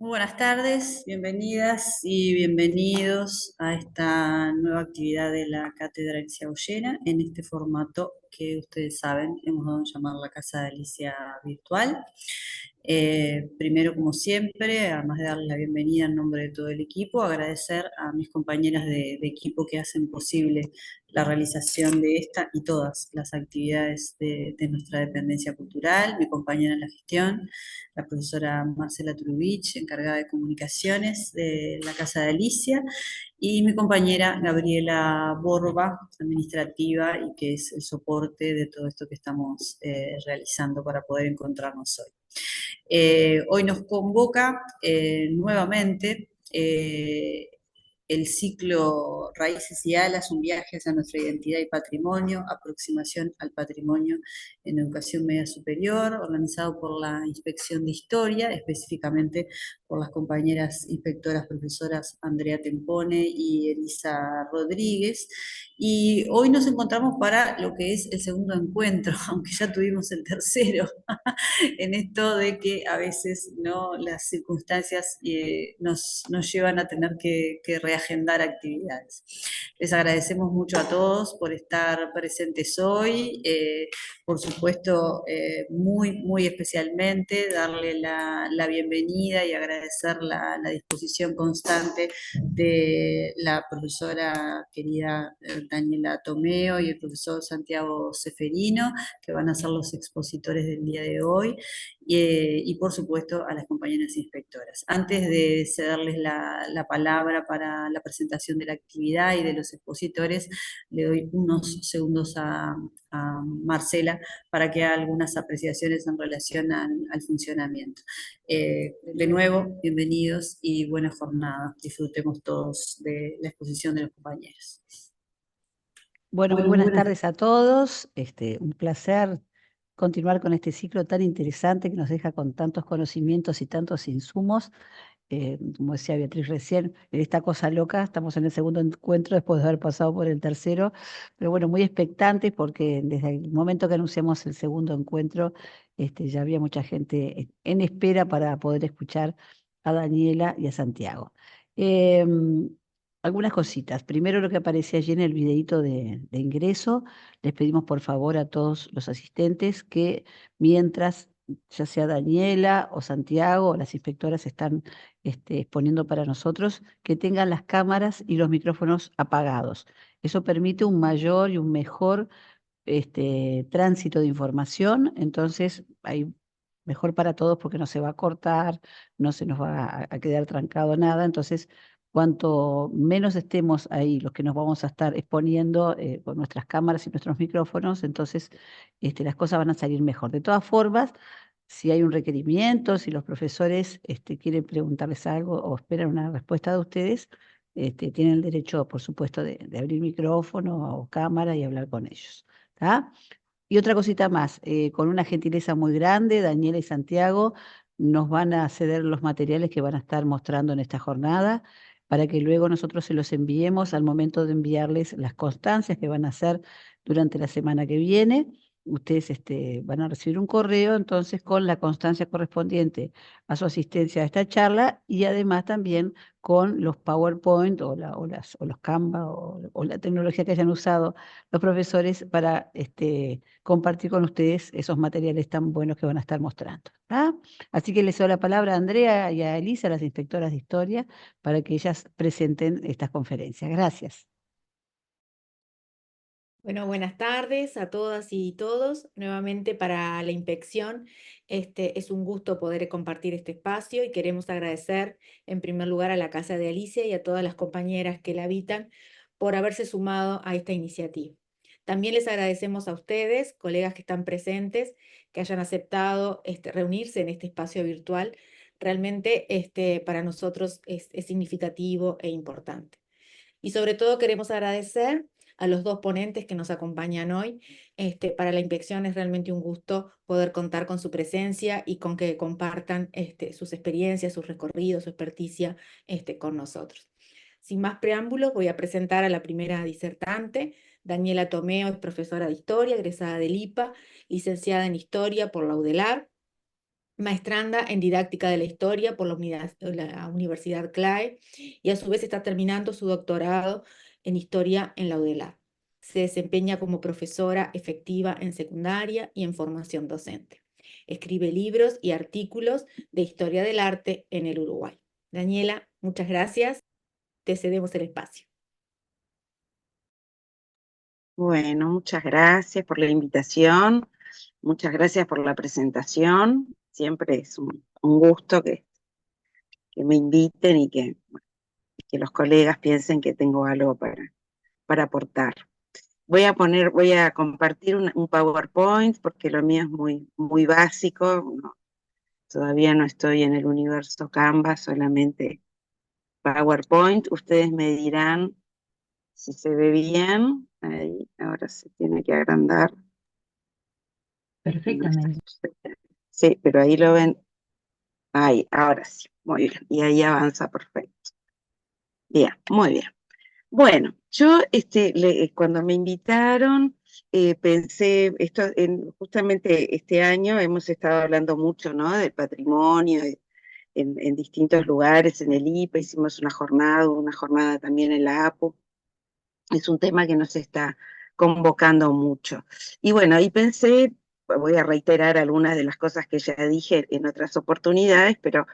Muy buenas tardes, bienvenidas y bienvenidos a esta nueva actividad de la Cátedra Alicia Goyena en este formato que ustedes saben, hemos dado en llamar la Casa de Alicia Virtual. Primero, como siempre, además de darles la bienvenida en nombre de todo el equipo, agradecer a mis compañeras de equipo que hacen posible la realización de esta y todas las actividades de nuestra dependencia cultural, mi compañera en la gestión, la profesora Marcela Turubich, encargada de comunicaciones de la Casa de Alicia, y mi compañera Gabriela Borba, administrativa, y que es el soporte de todo esto que estamos realizando para poder encontrarnos hoy. Hoy nos convoca nuevamente el ciclo Raíces y Alas, un viaje hacia nuestra identidad y patrimonio, aproximación al patrimonio en educación media superior, organizado por la Inspección de Historia, específicamente por las compañeras inspectoras profesoras Andrea Tempone y Elisa Rodríguez. Y hoy nos encontramos para lo que es el segundo encuentro, aunque ya tuvimos el tercero, en esto de que a veces no las circunstancias nos llevan a tener que reagendar actividades. Les agradecemos mucho a todos por estar presentes hoy, por supuesto, muy especialmente darle la bienvenida y agradecer la disposición constante de la profesora querida Daniela Tomeo y el profesor Santiago Ceferino, que van a ser los expositores del día de hoy, y por supuesto a las compañeras inspectoras. Antes de cederles la palabra para la presentación de la actividad y de los expositores, le doy unos segundos a Marcela para que haga algunas apreciaciones en relación al funcionamiento. De nuevo, bienvenidos y buena jornada. Disfrutemos todos de la exposición de los compañeros. Bueno, muy buenas tardes a todos. Un placer continuar con este ciclo tan interesante que nos deja con tantos conocimientos y tantos insumos. Como decía Beatriz recién, en esta cosa loca, estamos en el segundo encuentro después de haber pasado por el tercero, pero bueno, muy expectantes porque desde el momento que anunciamos el segundo encuentro, ya había mucha gente en espera para poder escuchar a Daniela y a Santiago. Em, Algunas cositas. Primero, lo que aparecía allí en el videíto de ingreso, les pedimos por favor a todos los asistentes que mientras ya sea Daniela o Santiago o las inspectoras están exponiendo para nosotros, que tengan las cámaras y los micrófonos apagados. Eso permite un mayor y un mejor tránsito de información, entonces hay mejor para todos porque no se va a cortar, no se nos va a quedar trancado nada, entonces cuanto menos estemos ahí los que nos vamos a estar exponiendo con nuestras cámaras y nuestros micrófonos, entonces las cosas van a salir mejor. De todas formas, si hay un requerimiento, si los profesores quieren preguntarles algo o esperan una respuesta de ustedes, tienen el derecho, por supuesto, de abrir micrófono o cámara y hablar con ellos. ¿Tá? Y otra cosita más, con una gentileza muy grande, Daniela y Santiago nos van a ceder los materiales que van a estar mostrando en esta jornada para que luego nosotros se los enviemos al momento de enviarles las constancias que van a hacer durante la semana que viene. Ustedes van a recibir un correo entonces con la constancia correspondiente a su asistencia a esta charla y además también con los PowerPoint o los Canva o la tecnología que hayan usado los profesores para compartir con ustedes esos materiales tan buenos que van a estar mostrando. ¿Ah? Así que les doy la palabra a Andrea y a Elisa, las inspectoras de historia, para que ellas presenten estas conferencias. Gracias. Bueno, buenas tardes a todas y todos. Nuevamente para la inspección, es un gusto poder compartir este espacio y queremos agradecer en primer lugar a la Casa de Alicia y a todas las compañeras que la habitan por haberse sumado a esta iniciativa. También les agradecemos a ustedes, colegas que están presentes, que hayan aceptado reunirse en este espacio virtual. Realmente para nosotros es significativo e importante. Y sobre todo queremos agradecer a los dos ponentes que nos acompañan hoy. Para la inspección es realmente un gusto poder contar con su presencia y con que compartan sus experiencias, sus recorridos, su experticia con nosotros. Sin más preámbulos, voy a presentar a la primera disertante. Daniela Tomeo es profesora de Historia, egresada del IPA, licenciada en Historia por la UDELAR, maestranda en didáctica de la historia por la Universidad CLAE y a su vez está terminando su doctorado en historia en la UDELAR. Se desempeña como profesora efectiva en secundaria y en formación docente. Escribe libros y artículos de historia del arte en el Uruguay. Daniela, muchas gracias. Te cedemos el espacio. Bueno, muchas gracias por la invitación, muchas gracias por la presentación. Siempre es un gusto que me inviten y que los colegas piensen que tengo algo para aportar. Voy a compartir un PowerPoint porque lo mío es muy básico. Todavía no estoy en el universo Canva, solamente PowerPoint. Ustedes me dirán si se ve bien. Ahí, ahora se tiene que agrandar. Perfectamente. Sí, pero ahí lo ven. Ahí, ahora sí. Muy bien. Y ahí avanza perfecto. Bien, muy bien. Bueno, yo cuando me invitaron, pensé, justamente este año hemos estado hablando mucho, ¿no?, del patrimonio en distintos lugares, en el IPA, hicimos una jornada también en la APU. Es un tema que nos está convocando mucho. Y bueno, ahí pensé, voy a reiterar algunas de las cosas que ya dije en otras oportunidades, pero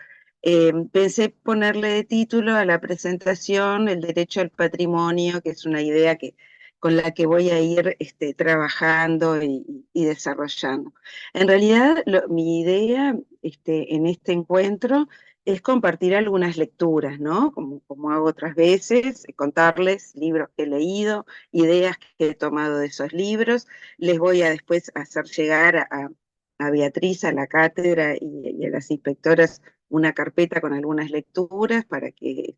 pensé ponerle de título a la presentación el derecho al patrimonio, que es una idea con la que voy a ir trabajando y desarrollando. En realidad, mi idea en este encuentro es compartir algunas lecturas, ¿no? Como hago otras veces, contarles libros que he leído, ideas que he tomado de esos libros. Les voy a después hacer llegar a Beatriz, a la cátedra y a las inspectoras una carpeta con algunas lecturas para que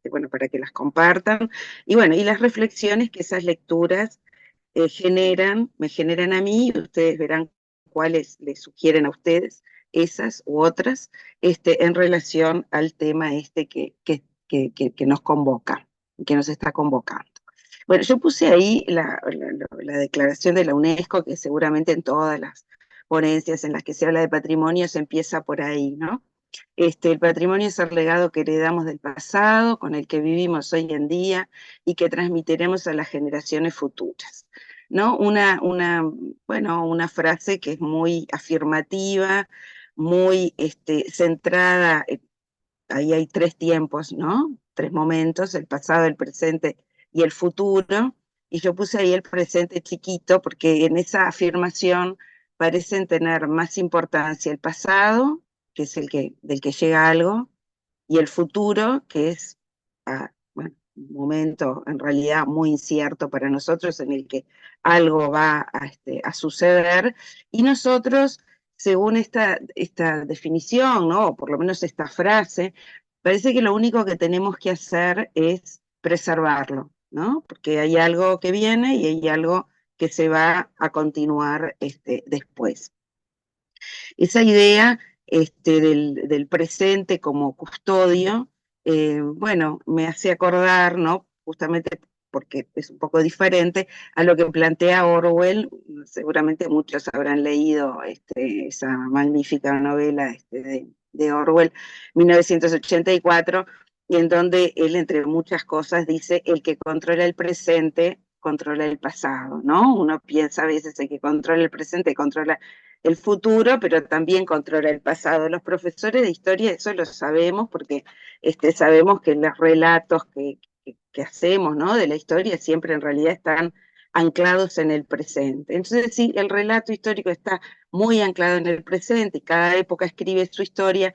las compartan. Y bueno, y las reflexiones que esas lecturas me generan a mí, y ustedes verán cuáles les sugieren a ustedes, esas u otras, en relación al tema que nos convoca, que nos está convocando. Bueno, yo puse ahí la declaración de la UNESCO, que seguramente en todas las ponencias en las que se habla de patrimonio se empieza por ahí, ¿no? El patrimonio es el legado que heredamos del pasado, con el que vivimos hoy en día y que transmitiremos a las generaciones futuras, ¿no? Una frase que es muy afirmativa, muy centrada. Ahí hay tres tiempos, ¿no? Tres momentos: el pasado, el presente y el futuro. Y yo puse ahí el presente chiquito porque en esa afirmación parecen tener más importancia el pasado, que es del que llega algo, y el futuro, que es un momento en realidad muy incierto para nosotros, en el que algo va a suceder, y nosotros, según esta definición, ¿no?, o por lo menos esta frase, parece que lo único que tenemos que hacer es preservarlo, ¿no? Porque hay algo que viene y hay algo que se va a continuar después. Esa idea del presente como custodio, bueno, me hace acordar, ¿no?, justamente porque es un poco diferente a lo que plantea Orwell. Seguramente muchos habrán leído esa magnífica novela de Orwell, 1984, y en donde él, entre muchas cosas, dice: el que controla el presente controla el pasado, ¿no? Uno piensa a veces el que controla el presente controla el futuro, pero también controla el pasado. Los profesores de historia eso lo sabemos porque sabemos que los relatos que hacemos, ¿no?, de la historia siempre en realidad están anclados en el presente. Entonces, sí, el relato histórico está muy anclado en el presente y cada época escribe su historia.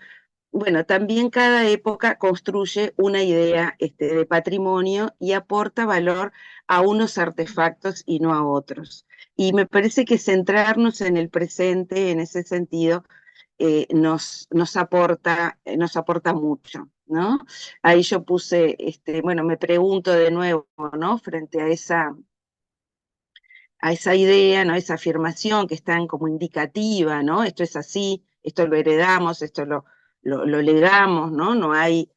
Bueno, también cada época construye una idea de patrimonio y aporta valor a unos artefactos y no a otros. Y me parece que centrarnos en el presente, en ese sentido, nos aporta mucho, ¿no? Ahí yo puse, bueno, me pregunto de nuevo, ¿no?, frente a esa idea, ¿no?, esa afirmación que es tan como indicativa, ¿no? Esto es así, esto lo heredamos, esto lo legamos, ¿no? No hay,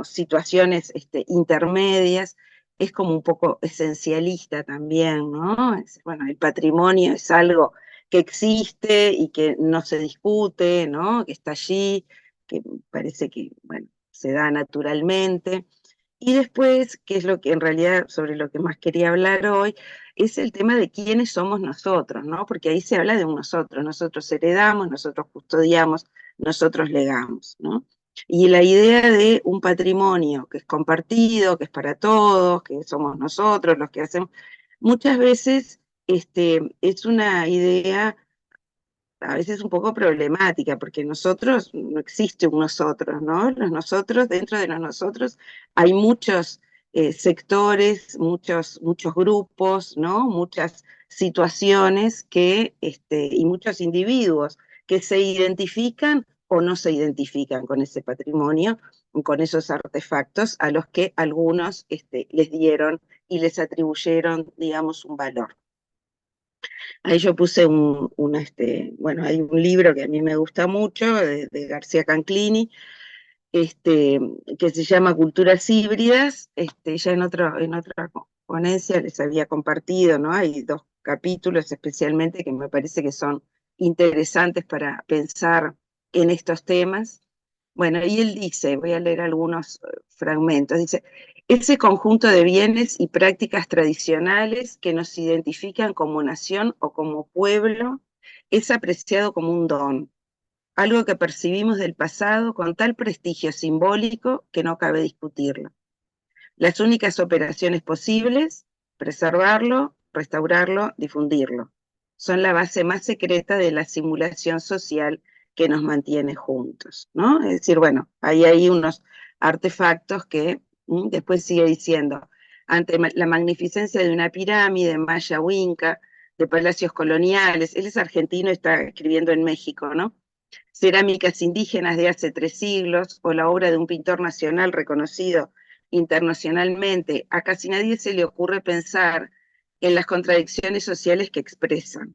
situaciones intermedias. Es como un poco esencialista también, ¿no? Bueno, el patrimonio es algo que existe y que no se discute, ¿no? Que está allí, que parece que, bueno, se da naturalmente. Y después, que es lo que en realidad sobre lo que más quería hablar hoy, es el tema de quiénes somos nosotros, ¿no? Porque ahí se habla de un nosotros heredamos, nosotros custodiamos, nosotros legamos, ¿no? Y la idea de un patrimonio que es compartido, que es para todos, que somos nosotros los que hacemos, muchas veces es una idea a veces un poco problemática, porque nosotros, no existe un nosotros, ¿no? Los nosotros, dentro de los nosotros hay muchos sectores, muchos grupos, ¿no? Muchas situaciones y muchos individuos que se identifican o no se identifican con ese patrimonio, con esos artefactos a los que algunos les dieron y les atribuyeron, digamos, un valor. Ahí yo puse bueno, hay un libro que a mí me gusta mucho, de García Canclini, que se llama Culturas Híbridas. Ya en otra ponencia les había compartido, ¿no? Hay 2 capítulos especialmente que me parece que son interesantes para pensar en estos temas. Bueno, y él dice, voy a leer algunos fragmentos, dice: ese conjunto de bienes y prácticas tradicionales que nos identifican como nación o como pueblo es apreciado como un don, algo que percibimos del pasado con tal prestigio simbólico que no cabe discutirlo. Las únicas operaciones posibles: preservarlo, restaurarlo, difundirlo. Son la base más secreta de la simulación social que nos mantiene juntos, ¿no? Es decir, bueno, hay ahí unos artefactos que después sigue diciendo: ante la magnificencia de una pirámide maya o inca, de palacios coloniales, él es argentino, está escribiendo en México, ¿no? Cerámicas indígenas de hace 3 siglos, o la obra de un pintor nacional reconocido internacionalmente, a casi nadie se le ocurre pensar en las contradicciones sociales que expresan.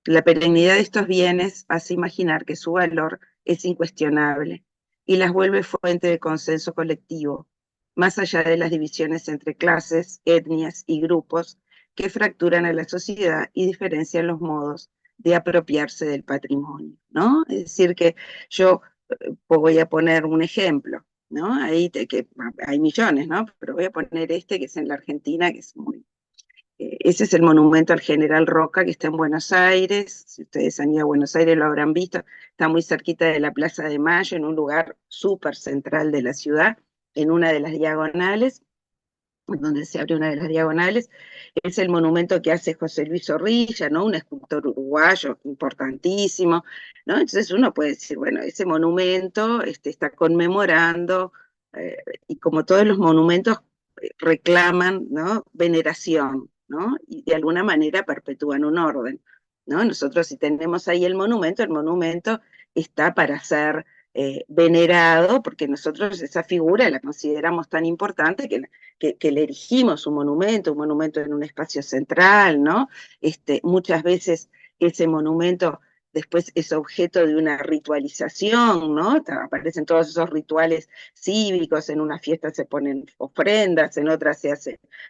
La perennidad de estos bienes hace imaginar que su valor es incuestionable y las vuelve fuente de consenso colectivo, más allá de las divisiones entre clases, etnias y grupos que fracturan a la sociedad y diferencian los modos de apropiarse del patrimonio, ¿no? Es decir, que yo voy a poner un ejemplo, ¿no? Ahí que hay millones, ¿no? Pero voy a poner que es en la Argentina, que es muy... ese es el monumento al General Roca, que está en Buenos Aires. Si ustedes han ido a Buenos Aires lo habrán visto. Está muy cerquita de la Plaza de Mayo, en un lugar súper central de la ciudad, en una de las diagonales, donde se abre una de las diagonales. Es el monumento que hace José Luis Zorrilla, ¿no? Un escultor uruguayo importantísimo, ¿no? Entonces uno puede decir, bueno, ese monumento está conmemorando, y como todos los monumentos reclaman, ¿no? Veneración, ¿no? Y de alguna manera perpetúan un orden, ¿no? Nosotros si tenemos ahí el monumento está para ser venerado, porque nosotros esa figura la consideramos tan importante que le erigimos un monumento en un espacio central, ¿no? Muchas veces ese monumento después es objeto de una ritualización, ¿no? Aparecen todos esos rituales cívicos, en una fiesta se ponen ofrendas, en otras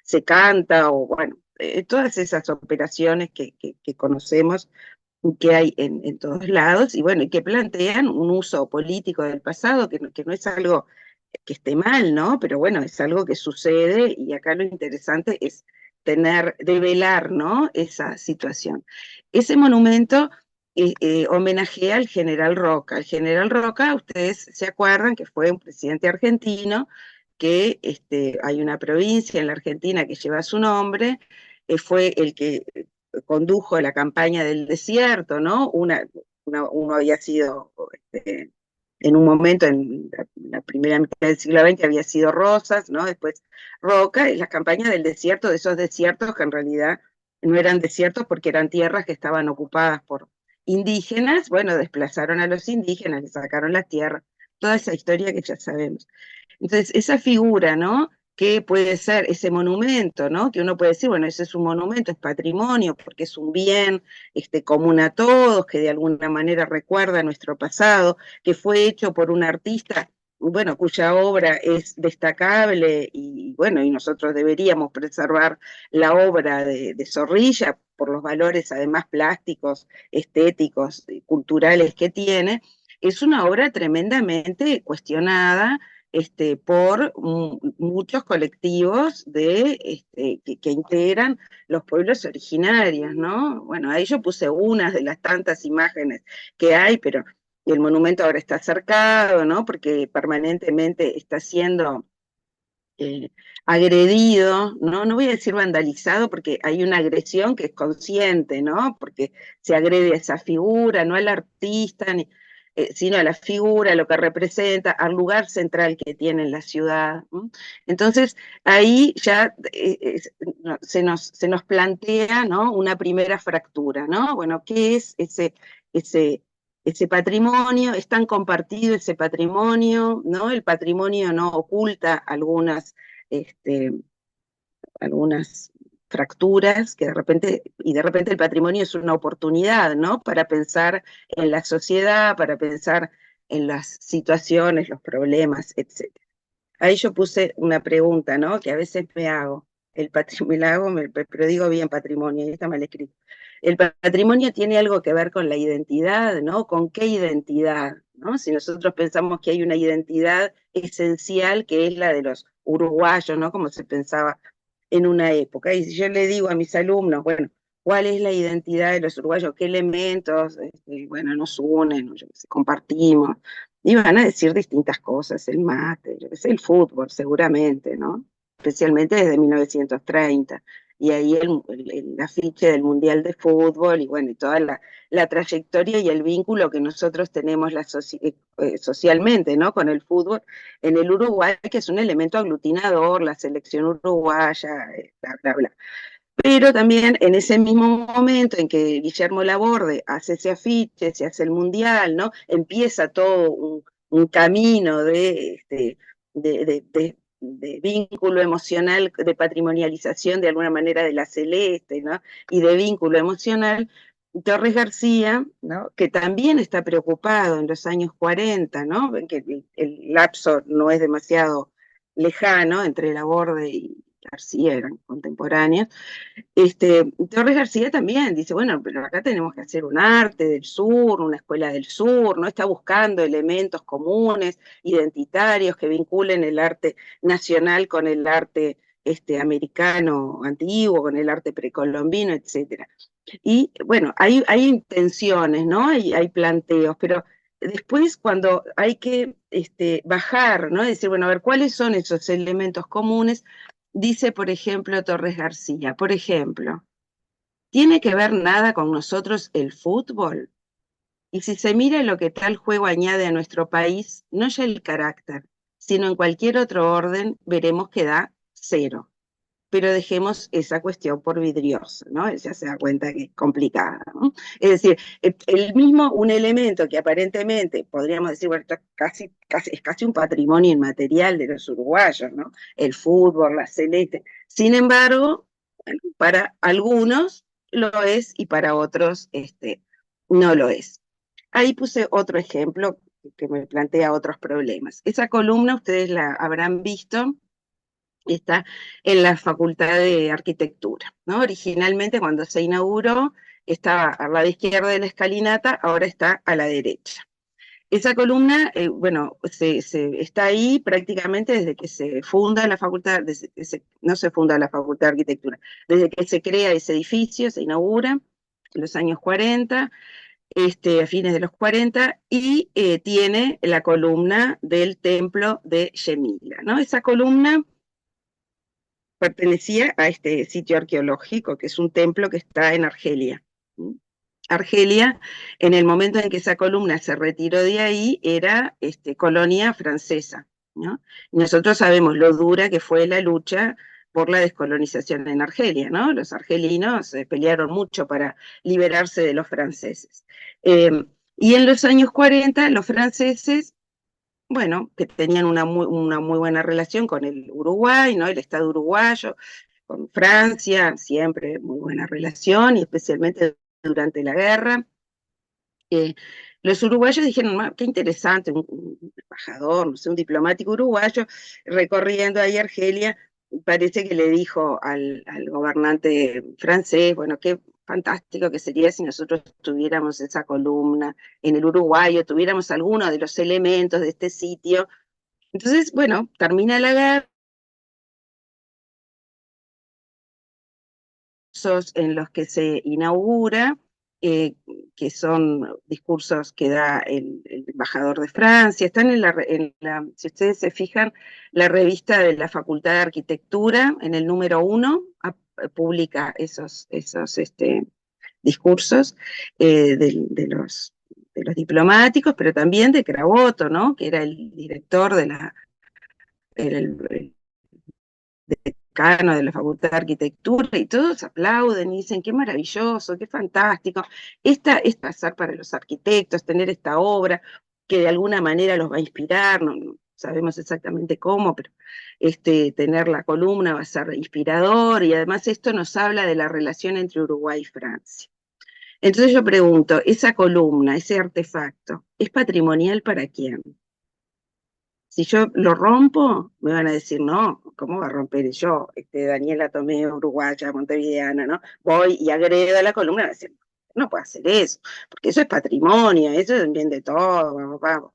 se canta, o bueno, todas esas operaciones que conocemos, que hay en todos lados, y bueno, y que plantean un uso político del pasado, que no es algo que esté mal, ¿no? Pero bueno, es algo que sucede, y acá lo interesante es develar, ¿no? Esa situación. Ese monumento homenajea al General Roca. El General Roca, ustedes se acuerdan que fue un presidente argentino, que hay una provincia en la Argentina que lleva su nombre, fue el que condujo la campaña del desierto, ¿no? Uno había sido, en un momento, en la primera mitad del siglo XX, había sido Rosas, ¿no? Después Roca, y la campaña del desierto, de esos desiertos que en realidad no eran desiertos porque eran tierras que estaban ocupadas por indígenas. Bueno, desplazaron a los indígenas, les sacaron las tierras, toda esa historia que ya sabemos. Entonces, esa figura, ¿no? Que puede ser ese monumento, ¿no? Que uno puede decir, bueno, ese es un monumento, es patrimonio, porque es un bien común a todos, que de alguna manera recuerda nuestro pasado, que fue hecho por un artista, bueno, cuya obra es destacable, y bueno, y nosotros deberíamos preservar la obra de Zorrilla, por los valores además plásticos, estéticos, culturales que tiene, es una obra tremendamente cuestionada por muchos colectivos que integran los pueblos originarios, ¿no? Bueno, ahí yo puse unas de las tantas imágenes que hay, pero el monumento ahora está cercado, ¿no? Porque permanentemente está siendo agredido, ¿no? No voy a decir vandalizado, porque hay una agresión que es consciente, ¿no? Porque se agrede a esa figura, no al artista, sino a la figura, a lo que representa, al lugar central que tiene en la ciudad. ¿No? Entonces, ahí ya se nos plantea, ¿no? Una primera fractura, ¿no? Bueno, ¿qué es ese patrimonio? Es tan compartido ese patrimonio, ¿no? El patrimonio no oculta algunas fracturas que de repente el patrimonio es una oportunidad, ¿no? Para pensar en la sociedad, para pensar en las situaciones, los problemas, etc. Ahí yo puse una pregunta, ¿no? Que a veces me hago. Pero digo bien patrimonio, y está mal escrito. El patrimonio tiene algo que ver con la identidad, ¿no? ¿Con qué identidad? ¿No? Si nosotros pensamos que hay una identidad esencial que es la de los uruguayos, ¿no? Como se pensaba en una época. Y si yo le digo a mis alumnos, bueno, ¿cuál es la identidad de los uruguayos? ¿Qué elementos, bueno, nos unen, yo qué sé, compartimos? Y van a decir distintas cosas, el mate, yo qué sé, el fútbol seguramente, ¿no? Especialmente desde 1930. Y ahí el afiche del Mundial de Fútbol y bueno, y toda la trayectoria y el vínculo que nosotros tenemos socialmente, ¿no? Con el fútbol en el Uruguay, que es un elemento aglutinador, la selección uruguaya, bla, bla, bla. Pero también en ese mismo momento en que Guillermo Laborde hace ese afiche, se hace el Mundial, ¿no? Empieza todo un camino de vínculo emocional, de patrimonialización de alguna manera de la celeste, ¿no? Y de vínculo emocional. Torres García, ¿no? Que también está preocupado en los años 40, ¿no? Que el lapso no es demasiado lejano entre Laborde y García, eran contemporáneos. Torres García también dice, bueno, pero acá tenemos que hacer un arte del sur, una escuela del sur, ¿no? Está buscando elementos comunes, identitarios, que vinculen el arte nacional con el arte americano antiguo, con el arte precolombino, etc. Y bueno, hay intenciones, ¿no? Hay planteos, pero después cuando hay que bajar, ¿no? Decir, bueno, a ver, ¿cuáles son esos elementos comunes? Dice, por ejemplo, Torres García, por ejemplo, ¿tiene que ver nada con nosotros el fútbol? Y si se mira lo que tal juego añade a nuestro país, no ya el carácter, sino en cualquier otro orden, veremos que da 0. Pero dejemos esa cuestión por vidriosa, ¿no? Ya se da cuenta que es complicada, ¿no? Es decir, un elemento que aparentemente podríamos decir, bueno, es casi un patrimonio inmaterial de los uruguayos, ¿no? El fútbol, la celeste. Sin embargo, bueno, para algunos lo es y para otros no lo es. Ahí puse otro ejemplo que me plantea otros problemas. Esa columna ustedes la habrán visto, está en la Facultad de Arquitectura, ¿no? Originalmente cuando se inauguró estaba al lado izquierdo de la escalinata, ahora está a la derecha. Esa columna, bueno, está ahí prácticamente desde que se funda la facultad, no se funda la Facultad de Arquitectura, desde que se crea ese edificio, se inaugura en los años 40, a fines de los 40, y tiene la columna del templo de Yemila, ¿no? Esa columna pertenecía a este sitio arqueológico, que es un templo que está en Argelia. Argelia, en el momento en que esa columna se retiró de ahí, era colonia francesa, ¿no? Y nosotros sabemos lo dura que fue la lucha por la descolonización en Argelia, ¿no? Los argelinos pelearon mucho para liberarse de los franceses. Y en los años 40, los franceses, bueno, que tenían una muy buena relación con el Uruguay, ¿no? El Estado uruguayo, con Francia, siempre muy buena relación, y especialmente durante la guerra. Los uruguayos dijeron, qué interesante, un embajador, no sé, un diplomático uruguayo, recorriendo ahí Argelia, parece que le dijo al gobernante francés, bueno, qué fantástico que sería si nosotros tuviéramos esa columna en el Uruguay o tuviéramos alguno de los elementos de este sitio. Entonces, bueno, termina la guerra, en los que se inaugura, que son discursos que da el embajador de Francia, están si ustedes se fijan, la revista de la Facultad de Arquitectura, en el número 1, publica esos discursos de los diplomáticos, pero también de Craboto, ¿no? Que era el director el decano de la Facultad de Arquitectura, y todos aplauden y dicen, qué maravilloso, qué fantástico, es pasar para los arquitectos, tener esta obra que de alguna manera los va a inspirar, no sabemos exactamente cómo, pero tener la columna va a ser inspirador, y además esto nos habla de la relación entre Uruguay y Francia. Entonces yo pregunto, esa columna, ese artefacto, ¿es patrimonial para quién? Si yo lo rompo, me van a decir, no, ¿cómo va a romper yo, Daniela Tomé, uruguaya, montevideana, ¿no? Voy y agredo a la columna, van a decir, no puedo hacer eso, porque eso es patrimonio, eso es un bien de todos, vamos.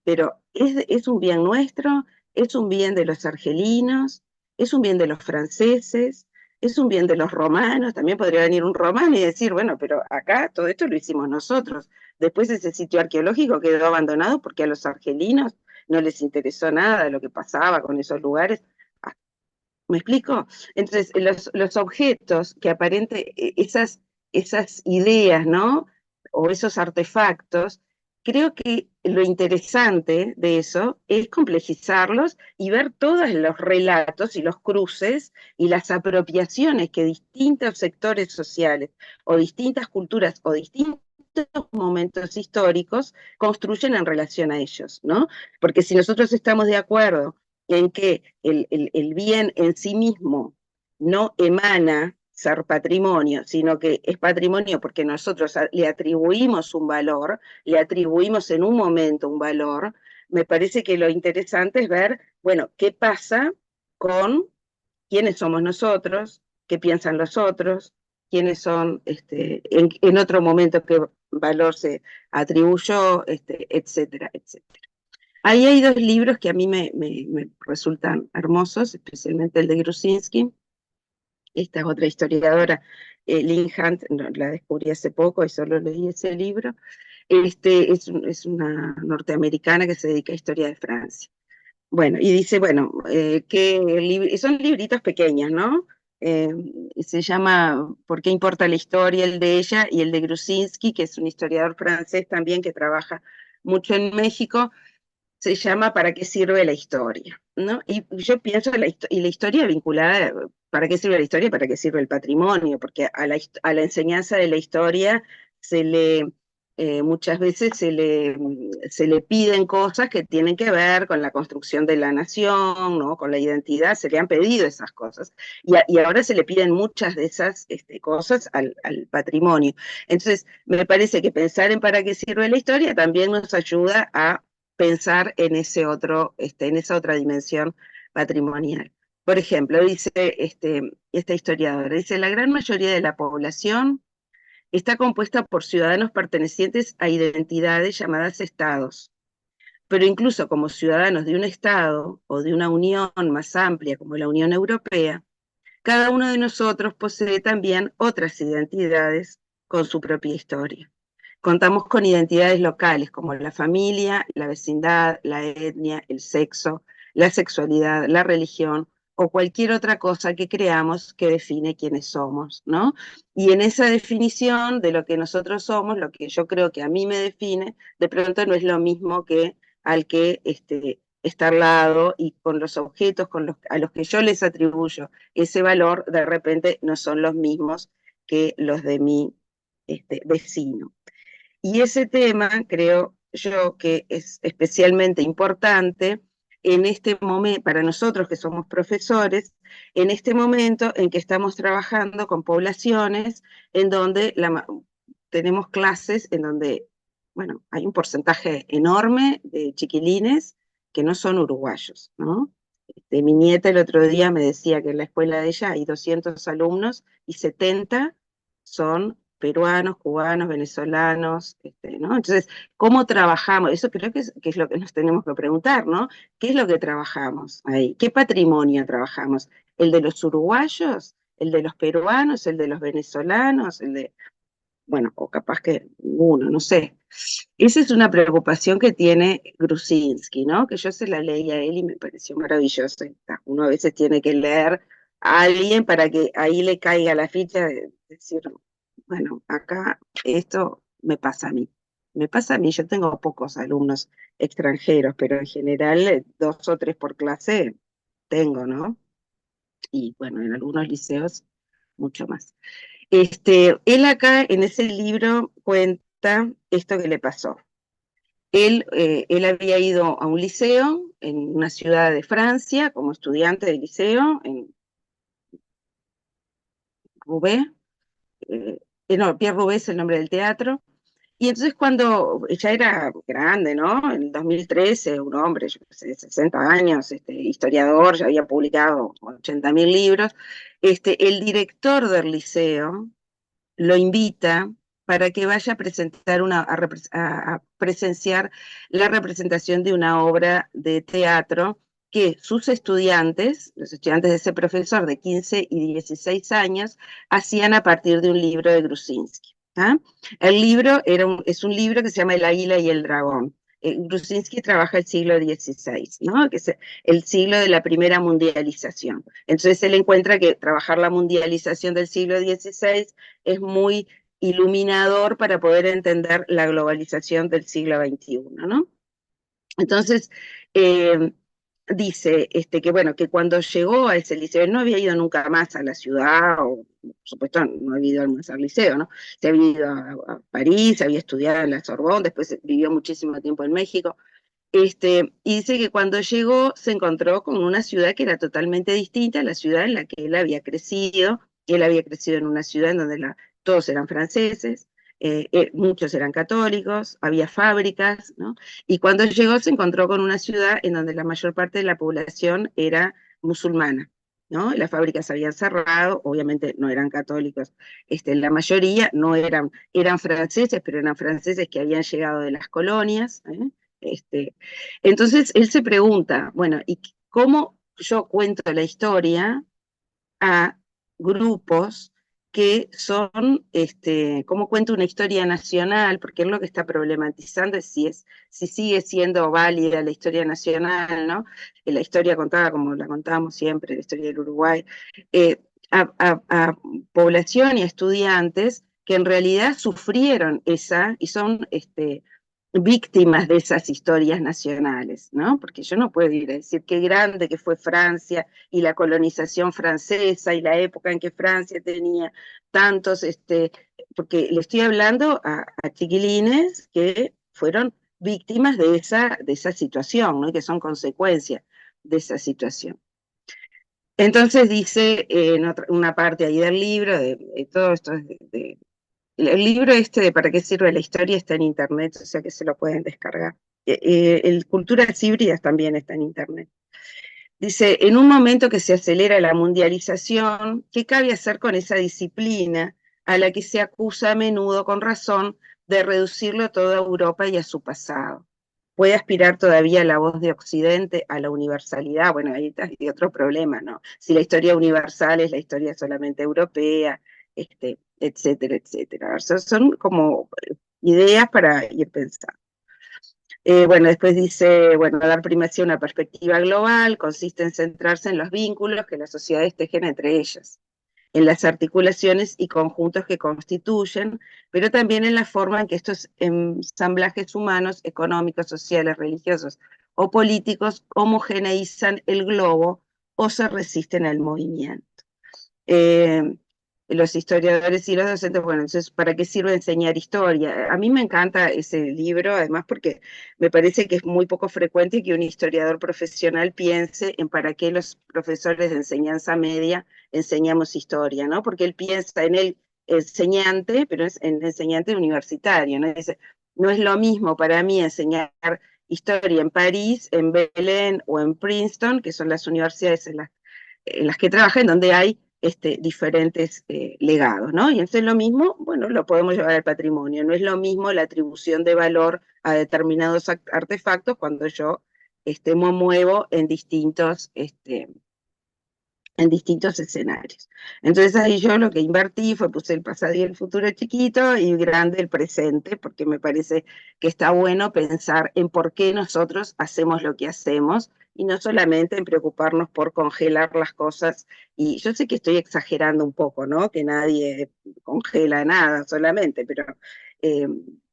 Pero es un bien nuestro, es un bien de los argelinos, es un bien de los franceses, es un bien de los romanos, también podría venir un romano y decir, bueno, pero acá todo esto lo hicimos nosotros. Después ese sitio arqueológico quedó abandonado porque a los argelinos no les interesó nada de lo que pasaba con esos lugares. ¿Me explico? Entonces, los objetos que esas ideas, ¿no? O esos artefactos, creo que lo interesante de eso es complejizarlos y ver todos los relatos y los cruces y las apropiaciones que distintos sectores sociales o distintas culturas o distintos momentos históricos construyen en relación a ellos, ¿no? Porque si nosotros estamos de acuerdo en que el bien en sí mismo no emana ser patrimonio, sino que es patrimonio porque nosotros le atribuimos un valor, le atribuimos en un momento un valor, me parece que lo interesante es ver, bueno, qué pasa con quiénes somos nosotros, qué piensan los otros, quiénes son, en otro momento qué valor se atribuyó, etcétera, etcétera. Ahí hay dos libros que a mí me resultan hermosos, especialmente el de Grusinski. Esta es otra historiadora, Lynn Hunt, la descubrí hace poco y solo leí ese libro. Es una norteamericana que se dedica a historia de Francia. Bueno, y dice, bueno, son libritos pequeños, ¿no? Se llama ¿Por qué importa la historia? El de ella y el de Grusinski, que es un historiador francés también que trabaja mucho en México, se llama ¿Para qué sirve la historia? ¿No? Y yo pienso, la historia vinculada, ¿para qué sirve la historia? ¿Para qué sirve el patrimonio? Porque a la enseñanza de la historia muchas veces se le piden cosas que tienen que ver con la construcción de la nación, ¿no? Con la identidad, se le han pedido esas cosas. Y ahora se le piden muchas de esas cosas al patrimonio. Entonces, me parece que pensar en para qué sirve la historia también nos ayuda a pensar en esa otra dimensión patrimonial. Por ejemplo, dice esta historiadora, dice, la gran mayoría de la población está compuesta por ciudadanos pertenecientes a identidades llamadas estados, pero incluso como ciudadanos de un estado o de una unión más amplia como la Unión Europea, cada uno de nosotros posee también otras identidades con su propia historia. Contamos con identidades locales como la familia, la vecindad, la etnia, el sexo, la sexualidad, la religión o cualquier otra cosa que creamos que define quiénes somos, ¿no? Y en esa definición de lo que nosotros somos, lo que yo creo que a mí me define, de pronto no es lo mismo que al que está al lado, y con los objetos a los que yo les atribuyo ese valor, de repente no son los mismos que los de mi vecino. Y ese tema creo yo que es especialmente importante en este momento, para nosotros que somos profesores, en este momento en que estamos trabajando con poblaciones en donde tenemos clases en donde, bueno, hay un porcentaje enorme de chiquilines que no son uruguayos, ¿no? Mi nieta el otro día me decía que en la escuela de ella hay 200 alumnos y 70 son peruanos, cubanos, venezolanos, ¿no? Entonces, ¿cómo trabajamos? Eso creo que es lo que nos tenemos que preguntar, ¿no? ¿Qué es lo que trabajamos ahí? ¿Qué patrimonio trabajamos? ¿El de los uruguayos? ¿El de los peruanos? ¿El de los venezolanos? Bueno, o capaz que ninguno, no sé. Esa es una preocupación que tiene Grusinski, ¿no? Que yo se la leí a él y me pareció maravilloso. Uno a veces tiene que leer a alguien para que ahí le caiga la ficha de decir, bueno, acá esto me pasa a mí. Me pasa a mí, yo tengo pocos alumnos extranjeros, pero en general 2 o 3 por clase tengo, ¿no? Y bueno, en algunos liceos mucho más. Él acá en ese libro cuenta esto que le pasó. Él había ido a un liceo en una ciudad de Francia como estudiante de liceo, en Roubaix, no, Pierre Roubaix es el nombre del teatro, y entonces cuando ya era grande, ¿no? En el 2013, un hombre, yo qué sé, de 60 años, historiador, ya había publicado 80.000 libros, el director del liceo lo invita para que vaya a presentar a presenciar la representación de una obra de teatro que sus estudiantes, los estudiantes de ese profesor de 15 y 16 años, hacían a partir de un libro de Grusinski. ¿Ah? El libro es un libro que se llama El águila y el dragón. Grusinski trabaja el siglo XVI, ¿no? Que es el siglo de la primera mundialización. Entonces él encuentra que trabajar la mundialización del siglo XVI es muy iluminador para poder entender la globalización del siglo XXI, ¿no? Entonces, dice que bueno, que cuando llegó a ese liceo, él no había ido nunca más a la ciudad, o por supuesto no había ido al liceo, ¿no? Se había ido a París, había estudiado en la Sorbonne, después vivió muchísimo tiempo en México, y dice que cuando llegó se encontró con una ciudad que era totalmente distinta a la ciudad en la que él había crecido, y él había crecido en una ciudad en donde todos eran franceses, muchos eran católicos, había fábricas, ¿no? Y cuando llegó se encontró con una ciudad en donde la mayor parte de la población era musulmana, ¿no? Las fábricas habían cerrado, obviamente no eran católicos, la mayoría no eran franceses, pero eran franceses que habían llegado de las colonias, ¿eh? Entonces él se pregunta, bueno, ¿y cómo yo cuento la historia a grupos que son, cómo cuento una historia nacional? Porque él lo que está problematizando es si sigue siendo válida la historia nacional, ¿no? La historia contada como la contábamos siempre, la historia del Uruguay, a población y a estudiantes que en realidad sufrieron y son víctimas de esas historias nacionales, ¿no? Porque yo no puedo ir a decir qué grande que fue Francia y la colonización francesa y la época en que Francia tenía tantos, porque le estoy hablando a chiquilines que fueron víctimas de esa situación, ¿no? Y que son consecuencia de esa situación. Entonces dice en una parte ahí del libro, de todo esto el libro de ¿Para qué sirve la historia? Está en internet, o sea que se lo pueden descargar. El Culturas Híbridas también está en internet. Dice, en un momento que se acelera la mundialización, ¿qué cabe hacer con esa disciplina a la que se acusa a menudo con razón de reducirlo todo a Europa y a su pasado? ¿Puede aspirar todavía la voz de Occidente a la universalidad? Bueno, ahí está otro problema, ¿no? Si la historia universal es la historia solamente europea, etcétera, etcétera. Son como ideas para ir pensando. Bueno, después dice, bueno, dar primacía a una perspectiva global consiste en centrarse en los vínculos que las sociedades tejen entre ellas, en las articulaciones y conjuntos que constituyen, pero también en la forma en que estos ensamblajes humanos, económicos, sociales, religiosos o políticos homogeneizan el globo o se resisten al movimiento. Los historiadores y los docentes, bueno, entonces, ¿para qué sirve enseñar historia? A mí me encanta ese libro, además porque me parece que es muy poco frecuente que un historiador profesional piense en para qué los profesores de enseñanza media enseñamos historia, ¿no? Porque él piensa en el enseñante, pero es en el enseñante universitario, ¿no? No es lo mismo para mí enseñar historia en París, en Belén o en Princeton, que son las universidades en las que trabaja, en donde hay diferentes legados, ¿no? Y entonces lo mismo, bueno, lo podemos llevar al patrimonio. No es lo mismo la atribución de valor a determinados artefactos cuando yo me muevo en distintos escenarios. Entonces ahí yo lo que invertí fue puse el pasado y el futuro chiquito y grande el presente, porque me parece que está bueno pensar en por qué nosotros hacemos lo que hacemos y no solamente en preocuparnos por congelar las cosas. Y yo sé que estoy exagerando un poco, ¿no? Que nadie congela nada solamente, pero eh,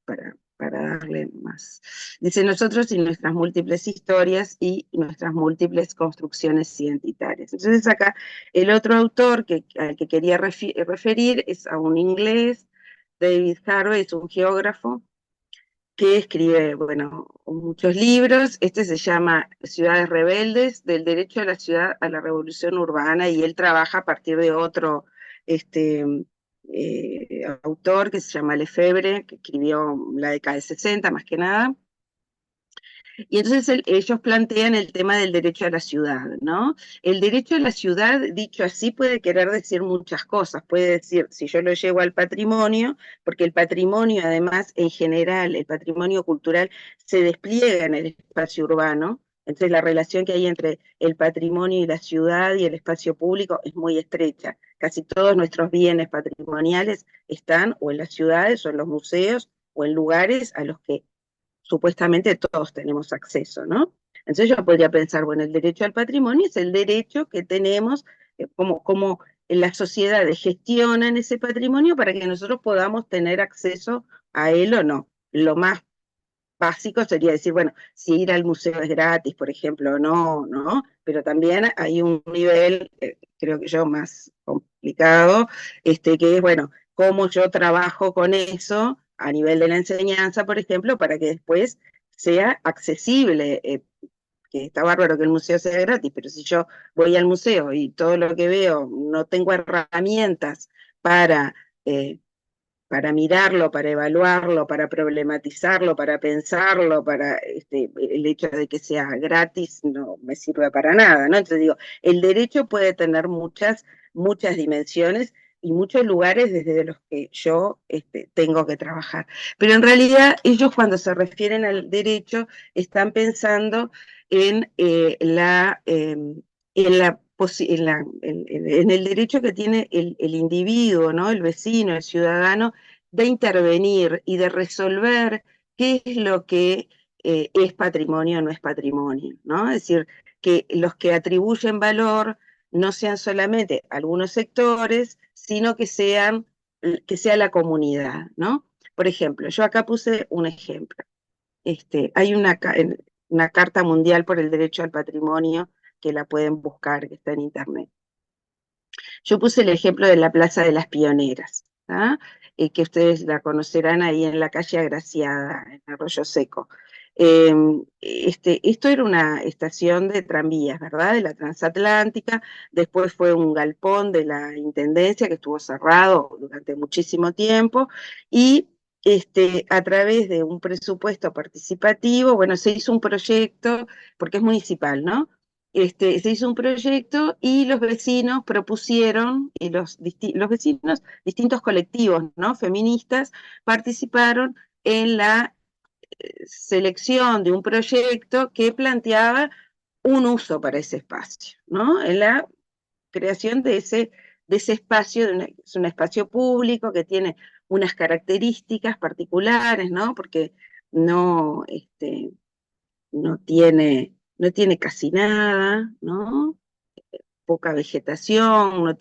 para darle más. Dice, nosotros y nuestras múltiples historias y nuestras múltiples construcciones identitarias. Entonces acá el otro autor al que quería referir es a un inglés, David Harvey, es un geógrafo que escribe, bueno, muchos libros. Este se llama Ciudades Rebeldes, del derecho de la ciudad a la revolución urbana, y él trabaja a partir de otro autor que se llama Lefebvre, que escribió la década de 60 más que nada. Y entonces ellos plantean el tema del derecho a la ciudad, ¿no? El derecho a la ciudad, dicho así, puede querer decir muchas cosas. Puede decir, si yo lo llevo al patrimonio, porque el patrimonio, además, en general, el patrimonio cultural se despliega en el espacio urbano. Entonces la relación que hay entre el patrimonio y la ciudad y el espacio público es muy estrecha. Casi todos nuestros bienes patrimoniales están o en las ciudades o en los museos o en lugares a los que supuestamente todos tenemos acceso, ¿no? Entonces yo podría pensar, bueno, el derecho al patrimonio es el derecho que tenemos, como las sociedades gestionan ese patrimonio para que nosotros podamos tener acceso a él o no. Lo más básico sería decir, bueno, si ir al museo es gratis, por ejemplo, o no, ¿no? Pero también hay un nivel, creo que yo, más complicado, que es, bueno, cómo yo trabajo con eso a nivel de la enseñanza, por ejemplo, para que después sea accesible. Que está bárbaro que el museo sea gratis, pero si yo voy al museo y todo lo que veo no tengo herramientas para mirarlo, para evaluarlo, para problematizarlo, para pensarlo, para el hecho de que sea gratis no me sirve para nada, ¿no? Entonces digo, el derecho puede tener muchas dimensiones y muchos lugares desde los que yo tengo que trabajar. Pero en realidad ellos cuando se refieren al derecho están pensando en en el derecho que tiene el individuo, ¿no? El vecino, el ciudadano, de intervenir y de resolver qué es lo que es patrimonio o no es patrimonio, ¿no? Es decir, que los que atribuyen valor no sean solamente algunos sectores, sino que sea la comunidad, ¿no? Por ejemplo, yo acá puse un ejemplo. Hay una Carta Mundial por el Derecho al Patrimonio que la pueden buscar, que está en internet. Yo puse el ejemplo de la Plaza de las Pioneras, ¿ah? Que ustedes la conocerán ahí en la calle Agraciada, en Arroyo Seco. Esto era una estación de tranvías, ¿verdad? De la Transatlántica, después fue un galpón de la Intendencia que estuvo cerrado durante muchísimo tiempo, y a través de un presupuesto participativo, bueno, se hizo un proyecto, porque es municipal, ¿no? Se hizo un proyecto y los vecinos propusieron, y los vecinos, distintos colectivos, ¿no? Feministas, participaron en la selección de un proyecto que planteaba un uso para ese espacio, ¿no? En la creación de ese espacio, es un espacio público que tiene unas características particulares, ¿no? Porque no, no tiene casi nada, ¿no? Poca vegetación, no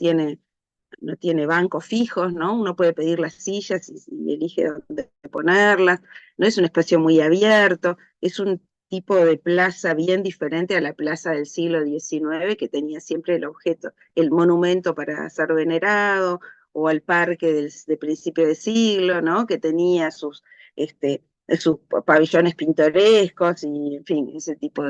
tiene bancos fijos, ¿no? Uno puede pedir las sillas y elige dónde ponerlas, no es un espacio muy abierto, es un tipo de plaza bien diferente a la plaza del siglo XIX, que tenía siempre el monumento para ser venerado, o al parque de principio de siglo, ¿no? Que tenía sus pabellones pintorescos y, en fin, ese tipo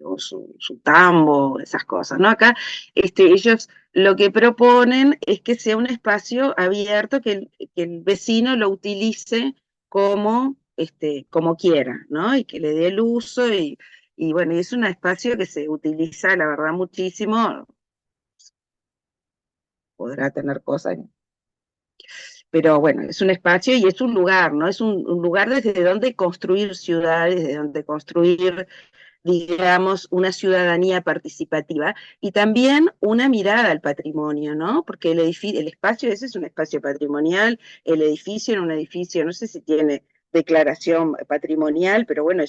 o su tambo, esas cosas, ¿no? Acá ellos lo que proponen es que sea un espacio abierto, que el vecino lo utilice como quiera, ¿no? Y que le dé el uso, y bueno, y es un espacio que se utiliza, la verdad, muchísimo. podrá tener cosas. Pero bueno, es un espacio y es un lugar, ¿no? Es un lugar desde donde construir ciudades, desde donde construir, digamos, una ciudadanía participativa y también una mirada al patrimonio, ¿no? Porque el espacio ese es un espacio patrimonial, el edificio era un edificio, no sé si tiene declaración patrimonial, pero bueno,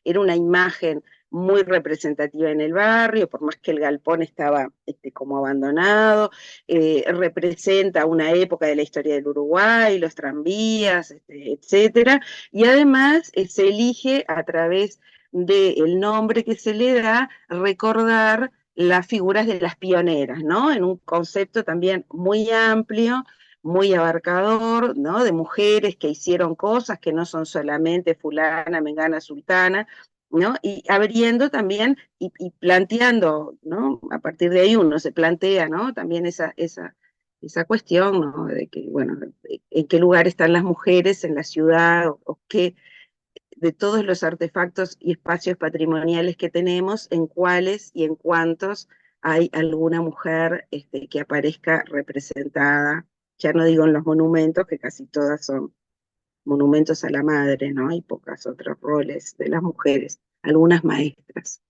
era una imagen muy representativa en el barrio, por más que el galpón estaba como abandonado, representa una época de la historia del Uruguay, los tranvías, etcétera, y además se elige a través del nombre que se le da, recordar las figuras de las pioneras, ¿no? En un concepto también muy amplio, muy abarcador, ¿no? De mujeres que hicieron cosas que no son solamente fulana, mengana, sultana, ¿no? Y abriendo también y planteando, ¿no? A partir de ahí uno se plantea, ¿no? También esa cuestión, ¿no? De que, bueno, en qué lugar están las mujeres en la ciudad, o qué, de todos los artefactos y espacios patrimoniales que tenemos, en cuáles y en cuántos hay alguna mujer que aparezca representada, ya no digo en los monumentos, que casi todas son monumentos a la madre, ¿no? Hay pocos otros roles de las mujeres, algunas maestras.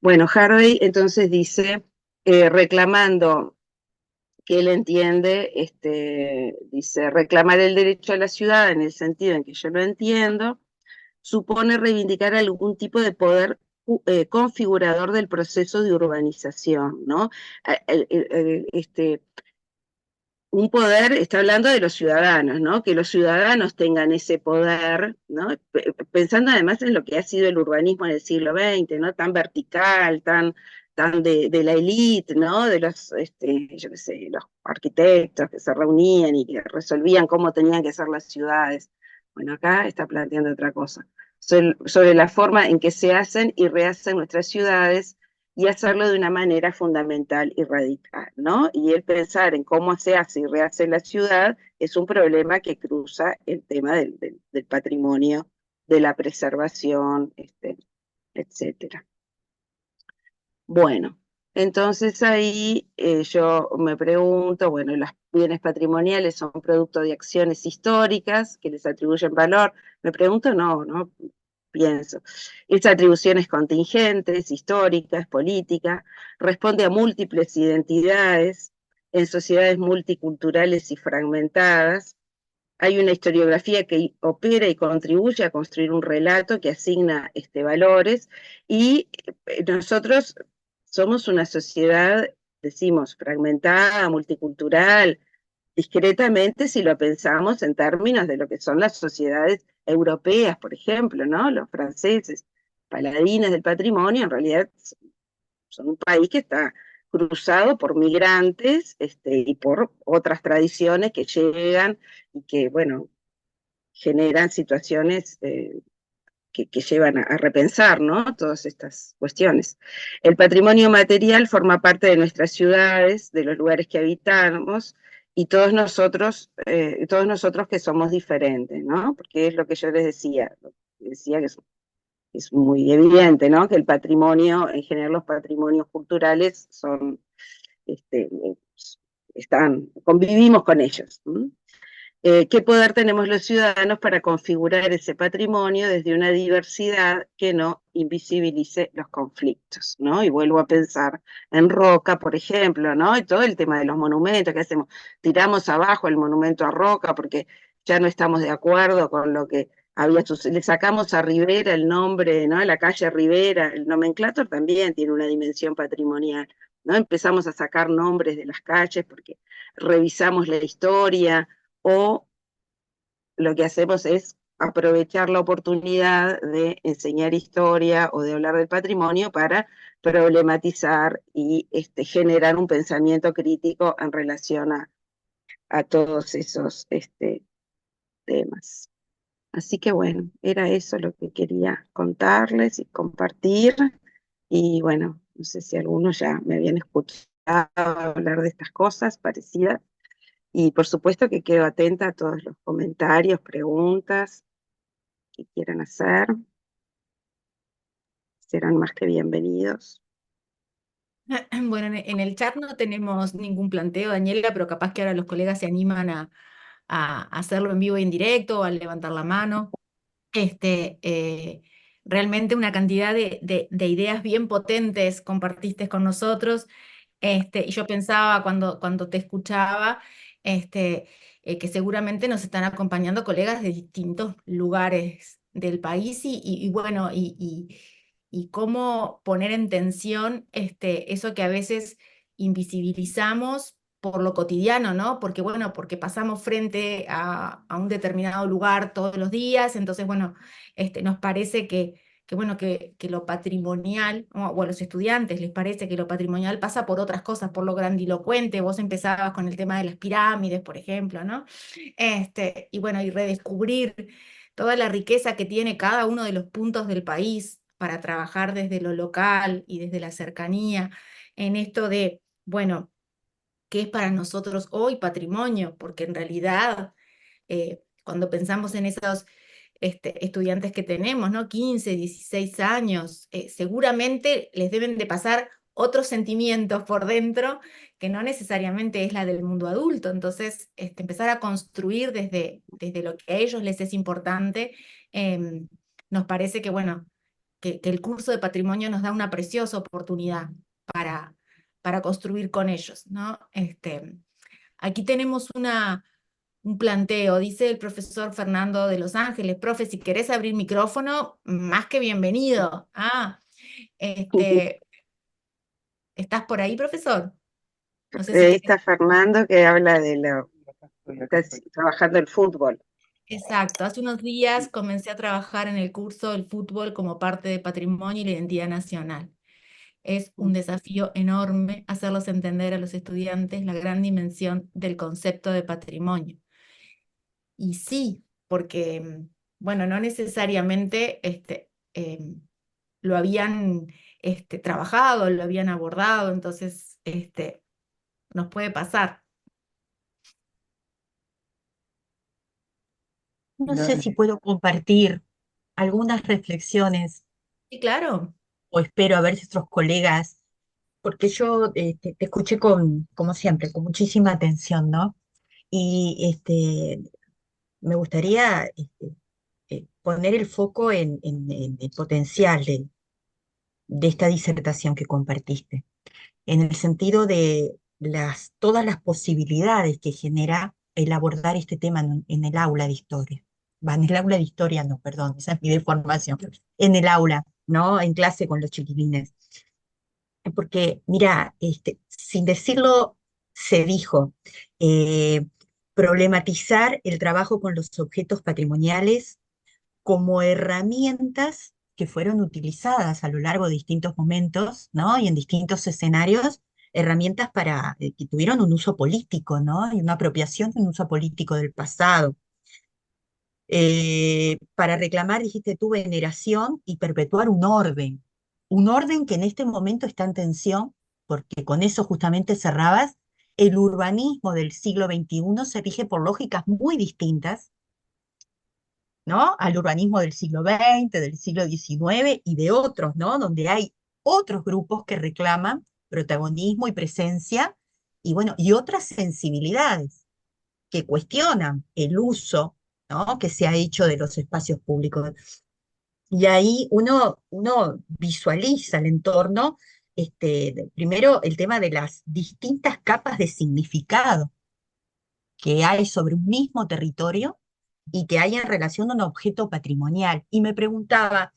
Bueno, Harvey entonces dice, reclamando que él entiende, dice, reclamar el derecho a la ciudad en el sentido en que yo lo entiendo, supone reivindicar algún tipo de poder configurador del proceso de urbanización, ¿no? Un poder, está hablando de los ciudadanos, ¿no? Que los ciudadanos tengan ese poder, ¿no? Pensando además en lo que ha sido el urbanismo en el siglo XX, ¿no? Tan vertical, tan de la élite, ¿no? De los, yo qué sé, los arquitectos que se reunían y que resolvían cómo tenían que ser las ciudades. Bueno, acá está planteando otra cosa, sobre la forma en que se hacen y rehacen nuestras ciudades, y hacerlo de una manera fundamental y radical, ¿no? Y el pensar en cómo se hace y rehace la ciudad es un problema que cruza el tema del patrimonio, de la preservación, etcétera. Bueno, entonces ahí yo me pregunto, bueno, los bienes patrimoniales son producto de acciones históricas que les atribuyen valor. Me pregunto, no pienso. Esta atribución es contingente, es histórica, es política, responde a múltiples identidades en sociedades multiculturales y fragmentadas. Hay una historiografía que opera y contribuye a construir un relato que asigna valores, y nosotros somos una sociedad, decimos, fragmentada, multicultural, discretamente si lo pensamos en términos de lo que son las sociedades europeas, por ejemplo, ¿no? Los franceses, paladines del patrimonio, en realidad son un país que está cruzado por migrantes y por otras tradiciones que llegan y que, bueno, generan situaciones que llevan a repensar, ¿no? Todas estas cuestiones. El patrimonio material forma parte de nuestras ciudades, de los lugares que habitamos, y todos nosotros que somos diferentes, ¿no? Porque es lo que yo les decía que es muy evidente, ¿no? Que el patrimonio, en general los patrimonios culturales son, convivimos con ellos. ¿Qué poder tenemos los ciudadanos para configurar ese patrimonio desde una diversidad que no invisibilice los conflictos, ¿no? Y vuelvo a pensar en Roca, por ejemplo, ¿no? Y todo el tema de los monumentos, ¿qué hacemos? Tiramos abajo el monumento a Roca porque ya no estamos de acuerdo con lo que había sucedido. Le sacamos a Rivera el nombre, ¿no? La calle Rivera, el nomenclátor también tiene una dimensión patrimonial, ¿no? Empezamos a sacar nombres de las calles porque revisamos la historia, o lo que hacemos es aprovechar la oportunidad de enseñar historia o de hablar del patrimonio para problematizar y generar un pensamiento crítico en relación a todos esos temas. Así que bueno, era eso lo que quería contarles y compartir. Y bueno, no sé si algunos ya me habían escuchado hablar de estas cosas parecidas. Y por supuesto que quedo atenta a todos los comentarios, preguntas que quieran hacer. Serán más que bienvenidos. Bueno, en el chat no tenemos ningún planteo, Daniela, pero capaz que ahora los colegas se animan a hacerlo en vivo y en directo, o a levantar la mano. Este, eh, Realmente una cantidad de ideas bien potentes compartiste con nosotros. Y yo pensaba cuando te escuchaba, que seguramente nos están acompañando colegas de distintos lugares del país y bueno, y cómo poner en tensión eso que a veces invisibilizamos por lo cotidiano, ¿no? Porque bueno, porque pasamos frente a un determinado lugar todos los días, entonces bueno, nos parece que bueno, que lo patrimonial, o a los estudiantes les parece que lo patrimonial pasa por otras cosas, por lo grandilocuente. Vos empezabas con el tema de las pirámides, por ejemplo, ¿no? Y bueno, y redescubrir toda la riqueza que tiene cada uno de los puntos del país para trabajar desde lo local y desde la cercanía en esto de, bueno, ¿qué es para nosotros hoy patrimonio? Porque en realidad, cuando pensamos en esos estudiantes que tenemos, ¿no? 15, 16 años, seguramente les deben de pasar otros sentimientos por dentro que no necesariamente es la del mundo adulto. Entonces, empezar a construir desde lo que a ellos les es importante, nos parece que, bueno, que el curso de patrimonio nos da una preciosa oportunidad para construir con ellos, ¿no? Aquí tenemos un planteo, dice el profesor Fernando de Los Ángeles: profe, si querés abrir micrófono, más que bienvenido. Este, ¿Estás por ahí, profesor? No sé si Ahí querés. está Fernando que habla de está trabajando el fútbol. Exacto, hace unos días comencé a trabajar en el curso del fútbol como parte de patrimonio y la identidad nacional. Es un desafío enorme hacerlos entender a los estudiantes la gran dimensión del concepto de patrimonio. Y sí, porque, bueno, no necesariamente lo habían trabajado, lo habían abordado, entonces nos puede pasar. No sé si puedo compartir algunas reflexiones Sí, claro. o espero a ver si otros colegas, porque yo te escuché como siempre, con muchísima atención, ¿no? Y me gustaría poner el foco en el potencial de esta disertación que compartiste, en el sentido de todas las posibilidades que genera el abordar este tema en el aula de historia. Va, en el aula de historia, no, perdón, esa es mi deformación. En el aula, ¿no? En clase con los chiquilines. Porque, mira, sin decirlo, se dijo, eh, problematizar el trabajo con los objetos patrimoniales como herramientas que fueron utilizadas a lo largo de distintos momentos, ¿no? Y en distintos escenarios, herramientas que tuvieron un uso político, ¿no? Y una apropiación de un uso político del pasado. Para reclamar, dijiste tú, veneración y perpetuar un orden que en este momento está en tensión, porque con eso justamente cerrabas, el urbanismo del siglo XXI se rige por lógicas muy distintas, ¿no? Al urbanismo del siglo XX, del siglo XIX y de otros, ¿no? Donde hay otros grupos que reclaman protagonismo y presencia y bueno, y otras sensibilidades que cuestionan el uso, ¿no? Que se ha hecho de los espacios públicos. Y ahí uno visualiza el entorno, primero el tema de las distintas capas de significado que hay sobre un mismo territorio y que hay en relación a un objeto patrimonial. Y me preguntaba,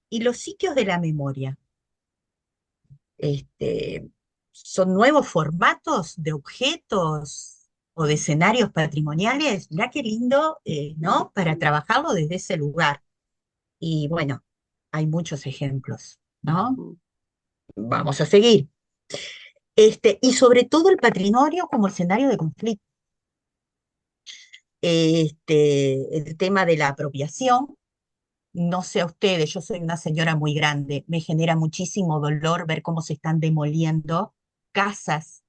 ¿y los sitios de la memoria? Este, ¿Son nuevos formatos de objetos o de escenarios patrimoniales? Mirá qué lindo, ¿no? Para trabajarlo desde ese lugar. Y bueno, hay muchos ejemplos, ¿no? Vamos a seguir. Y sobre todo el patrimonio como escenario de conflicto. El tema de la apropiación, no sé a ustedes, yo soy una señora muy grande, me genera muchísimo dolor ver cómo se están demoliendo casas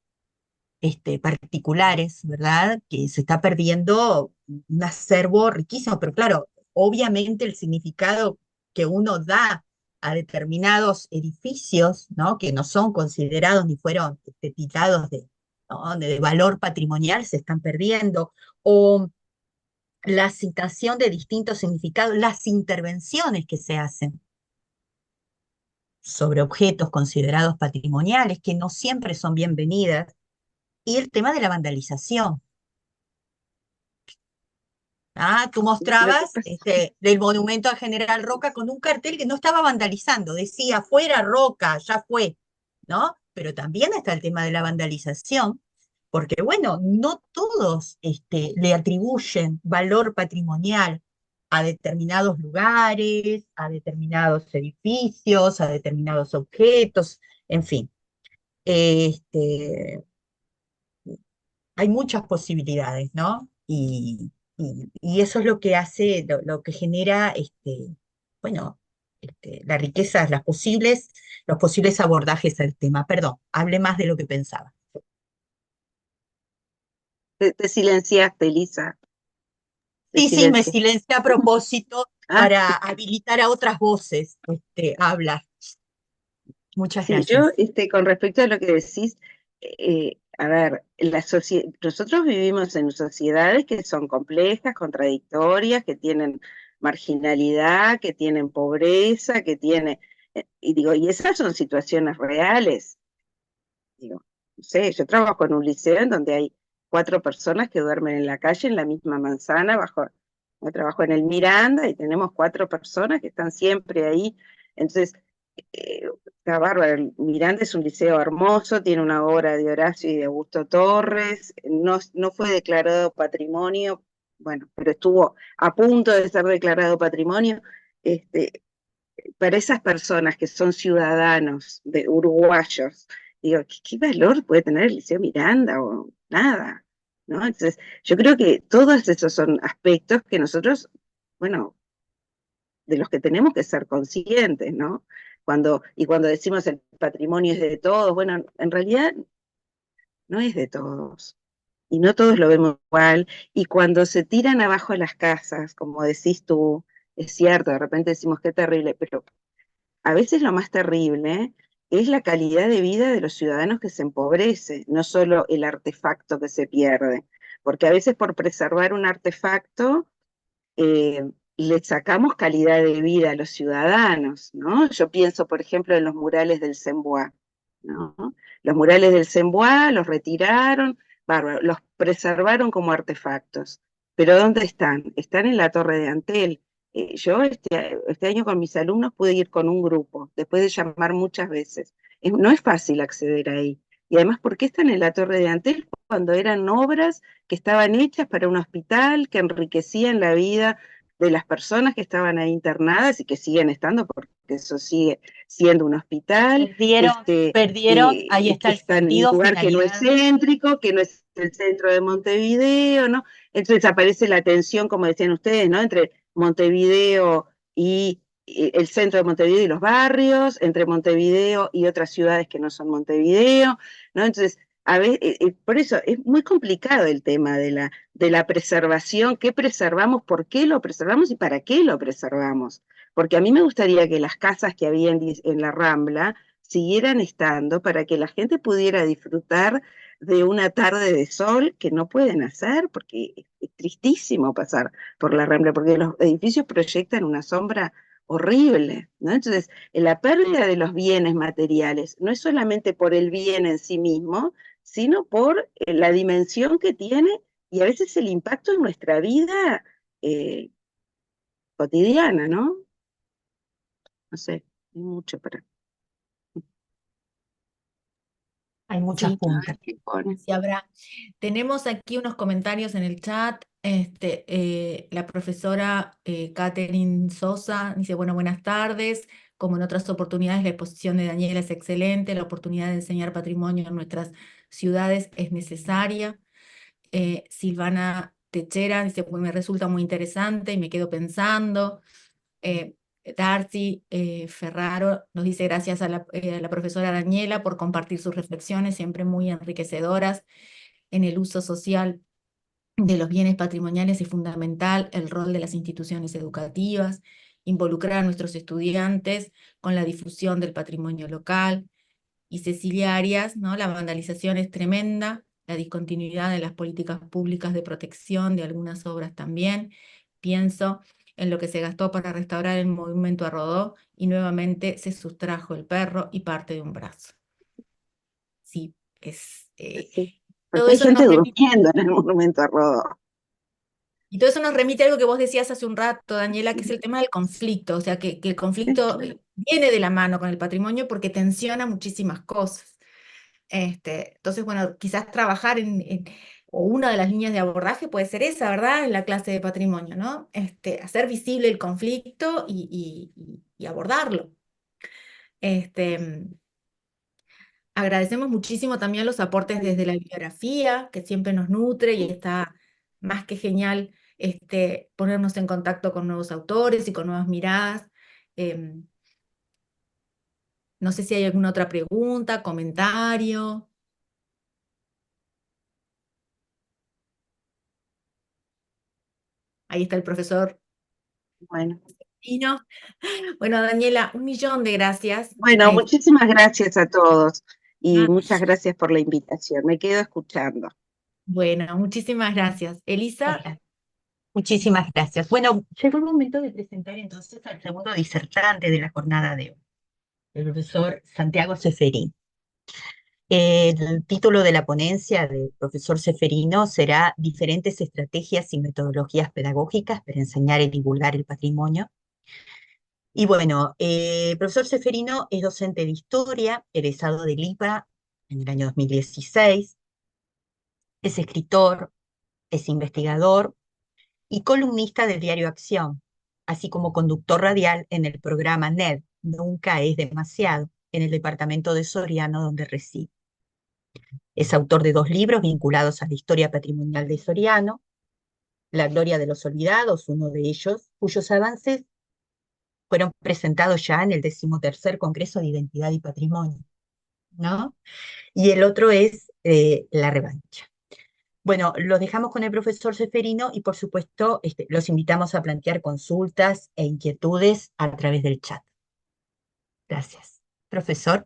particulares, ¿verdad? Que se está perdiendo un acervo riquísimo, pero claro, obviamente el significado que uno da a determinados edificios, ¿no? Que no son considerados ni fueron titulados ¿no? de valor patrimonial, se están perdiendo, o la citación de distintos significados, las intervenciones que se hacen sobre objetos considerados patrimoniales, que no siempre son bienvenidas, y el tema de la vandalización. Ah, tú Lo que mostrabas pasa, del monumento a General Roca con un cartel que no estaba vandalizando, decía fuera Roca, ya fue, ¿no? Pero también está el tema de la vandalización, porque bueno, no todos le atribuyen valor patrimonial a determinados lugares, a determinados edificios, a determinados objetos, en fin. Este, hay muchas posibilidades, ¿no? Y eso es lo que hace, lo que genera, bueno, la riqueza, los posibles abordajes al tema. Perdón, hablé más de lo que pensaba. te silenciaste, Elisa, te Sí, me silenciaste. silencié a propósito Ah, para habilitar a otras voces a hablar. Muchas sí, yo, gracias. con respecto a lo que decís, a ver, nosotros vivimos en sociedades que son complejas, contradictorias, que tienen marginalidad, que tienen pobreza, y digo, y esas son situaciones reales. Digo, no sé, yo trabajo en un liceo en donde hay 4 personas que duermen en la calle, en la misma manzana, yo trabajo en el Miranda y tenemos 4 personas que están siempre ahí. Entonces, está bárbaro. El Miranda es un liceo hermoso, tiene una obra de Horacio y de Augusto Torres, no fue declarado patrimonio, bueno, pero estuvo a punto de ser declarado patrimonio. Este, para esas personas que son ciudadanos uruguayos, digo, ¿qué valor puede tener el Liceo Miranda o nada? ¿No? Entonces, yo creo que todos esos son aspectos que nosotros, bueno, de los que tenemos que ser conscientes, ¿no? Cuando decimos el patrimonio es de todos, bueno, en realidad no es de todos. Y no todos lo vemos igual. Y cuando se tiran abajo las casas, como decís tú, es cierto, de repente decimos qué terrible, pero a veces lo más terrible es la calidad de vida de los ciudadanos que se empobrece, no solo el artefacto que se pierde, porque a veces por preservar un artefacto eh, le sacamos calidad de vida a los ciudadanos, ¿no? Yo pienso, por ejemplo, en los murales del Sembois, ¿no? Los murales del Sembois los retiraron, bárbaro, los preservaron como artefactos, pero ¿dónde están? Están en la Torre de Antel. Yo este año con mis alumnos pude ir con un grupo, después de llamar muchas veces. No es fácil acceder ahí. Y además, ¿por qué están en la Torre de Antel cuando eran obras que estaban hechas para un hospital, que enriquecían la vida de las personas que estaban ahí internadas y que siguen estando, porque eso sigue siendo un hospital, Perdieron, ahí que está el está en un sentido, lugar que no es finalidad. céntrico, que no es el centro de Montevideo, ¿no? Entonces aparece la tensión, como decían ustedes, ¿no? Entre Montevideo y el centro de Montevideo y los barrios, entre Montevideo y otras ciudades que no son Montevideo, ¿no? Entonces, a ver, por eso es muy complicado el tema de la preservación, qué preservamos, por qué lo preservamos y para qué lo preservamos. Porque a mí me gustaría que las casas que había en la Rambla siguieran estando para que la gente pudiera disfrutar de una tarde de sol que no pueden hacer, porque es tristísimo pasar por la Rambla, porque los edificios proyectan una sombra horrible, ¿no? Entonces, la pérdida de los bienes materiales no es solamente por el bien en sí mismo, sino por la dimensión que tiene y a veces el impacto en nuestra vida cotidiana, ¿no? No sé, hay mucho para... Hay muchas Sí, puntas. ¿Qué pone? sí habrá. Tenemos aquí unos comentarios en el chat. La profesora Catherine Sosa dice, bueno, buenas tardes. Como en otras oportunidades, la exposición de Daniela es excelente. La oportunidad de enseñar patrimonio en nuestras ciudades es necesaria. Silvana Techera dice, pues me resulta muy interesante y me quedo pensando. Eh, Darcy Ferraro nos dice gracias a la profesora Daniela por compartir sus reflexiones, siempre muy enriquecedoras en el uso social de los bienes patrimoniales. Es fundamental el rol de las instituciones educativas involucrar a nuestros estudiantes con la difusión del patrimonio local. Y Cecilia Arias, ¿no? La vandalización es tremenda, la discontinuidad de las políticas públicas de protección de algunas obras también. Pienso en lo que se gastó para restaurar el monumento a Rodó y nuevamente se sustrajo el perro y parte de un brazo. Sí, Sí, todo porque hay eso gente nos remite, durmiendo en el monumento a Rodó. y todo eso nos remite a algo que vos decías hace un rato, Daniela, que es el tema del conflicto, o sea, que el conflicto viene de la mano con el patrimonio porque tensiona muchísimas cosas. Entonces, bueno, quizás trabajar o una de las líneas de abordaje puede ser esa, ¿verdad? En la clase de patrimonio, ¿no? Hacer visible el conflicto y abordarlo. Agradecemos muchísimo también los aportes desde la bibliografía, que siempre nos nutre y está más que genial ponernos en contacto con nuevos autores y con nuevas miradas. Em, no sé si hay alguna otra pregunta, comentario. Ahí está el profesor Bueno, Pino. Bueno, Daniela, 1.000.000 de gracias. bueno, muchísimas gracias a todos y Ah, muchas gracias por la invitación. Me quedo escuchando. bueno, muchísimas gracias. Elisa, Muchísimas gracias. Bueno, llegó el momento de presentar entonces al segundo disertante de la jornada de hoy, el profesor Santiago Ceferín. El título de la ponencia del profesor Ceferino será Diferentes estrategias y metodologías pedagógicas para enseñar y divulgar el patrimonio. Y bueno, el profesor Ceferino es docente de historia, egresado del IPA en el año 2016, es escritor, es investigador y columnista del diario Acción, así como conductor radial en el programa NED, Nunca es demasiado, en el departamento de Soriano donde reside. Es autor de 2 libros vinculados a la historia patrimonial de Soriano, La Gloria de los Olvidados, uno de ellos, cuyos avances fueron presentados ya en el 13º Congreso de Identidad y Patrimonio, ¿no? Y el otro es La Revancha. Bueno, los dejamos con el profesor Ceferino y por supuesto los invitamos a plantear consultas e inquietudes a través del chat. Gracias. Profesor.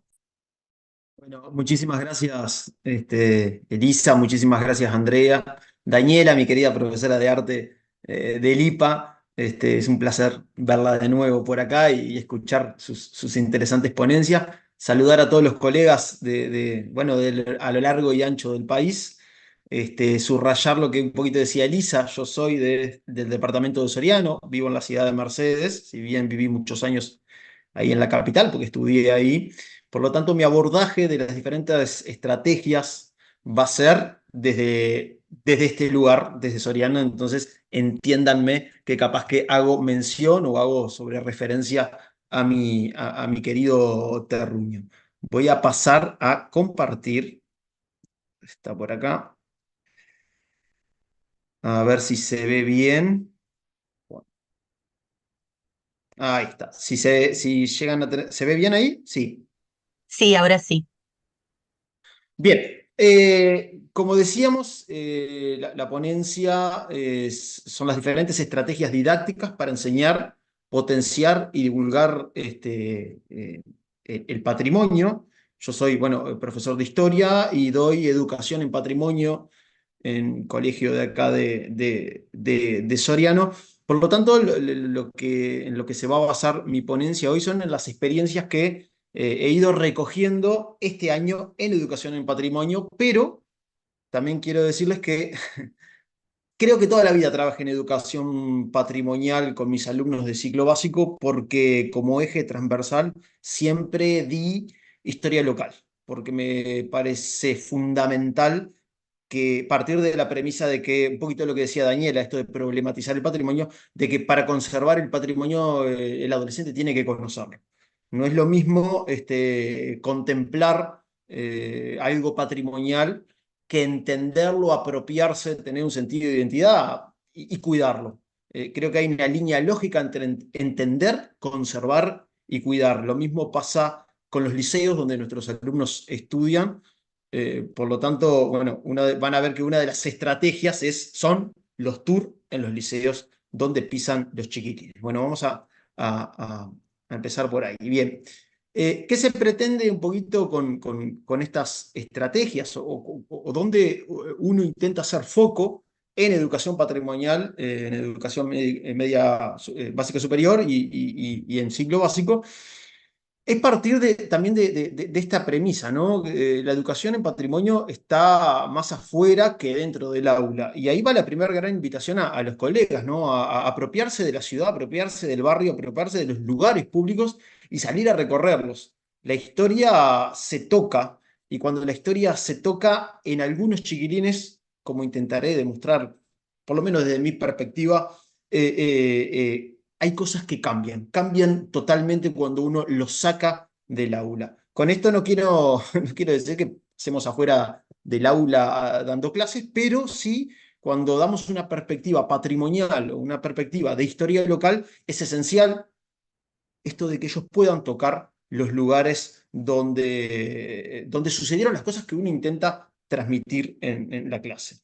Bueno, muchísimas gracias, Elisa, muchísimas gracias, Andrea. Daniela, mi querida profesora de arte del IPA, es un placer verla de nuevo por acá y escuchar sus interesantes ponencias. Saludar a todos los colegas bueno, a lo largo y ancho del país. Subrayar lo que un poquito decía Elisa, yo soy del departamento de Soriano, vivo en la ciudad de Mercedes, si bien viví muchos años ahí en la capital, porque estudié ahí. Por lo tanto, mi abordaje de las diferentes estrategias va a ser desde este lugar, desde Soriano. Entonces, entiéndanme que capaz que hago mención o hago sobre referencia a mi querido terruño. Voy a pasar a compartir. Está por acá. A ver si se ve bien. Ahí está. Si llegan a tener. ¿Se ve bien ahí? Sí. Sí, ahora sí. Bien, como decíamos, la ponencia son las diferentes estrategias didácticas para enseñar, potenciar y divulgar el patrimonio. Yo soy, bueno, profesor de historia y doy educación en patrimonio en colegio de acá de Soriano. Por lo tanto, en lo que se va a basar mi ponencia hoy son en las experiencias que he ido recogiendo este año en educación en patrimonio, pero también quiero decirles que creo que toda la vida trabajé en educación patrimonial con mis alumnos de ciclo básico porque como eje transversal siempre di historia local, porque me parece fundamental que partir de la premisa de que, un poquito lo que decía Daniela, esto de problematizar el patrimonio, de que para conservar el patrimonio el adolescente tiene que conocerlo. No es lo mismo contemplar algo patrimonial que entenderlo, apropiarse, tener un sentido de identidad y cuidarlo. Creo que hay una línea lógica entre entender, conservar y cuidar. Lo mismo pasa con los liceos donde nuestros alumnos estudian. Por lo tanto, bueno, van a ver que una de las estrategias son los tours en los liceos donde pisan los chiquitines. Bueno, vamos a a empezar por ahí. Bien. ¿Qué se pretende un poquito con estas estrategias o dónde uno intenta hacer foco en educación patrimonial, en educación media básica superior y en ciclo básico? Es partir también de esta premisa, ¿no? La educación en patrimonio está más afuera que dentro del aula. Y ahí va la primera gran invitación a los colegas, ¿no? A apropiarse de la ciudad, apropiarse del barrio, apropiarse de los lugares públicos y salir a recorrerlos. La historia se toca, y cuando la historia se toca en algunos chiquilines, como intentaré demostrar, por lo menos desde mi perspectiva, hay cosas que cambian totalmente cuando uno los saca del aula. Con esto no quiero decir que hacemos afuera del aula dando clases, pero sí cuando damos una perspectiva patrimonial o una perspectiva de historia local, es esencial esto de que ellos puedan tocar los lugares donde sucedieron las cosas que uno intenta transmitir en la clase.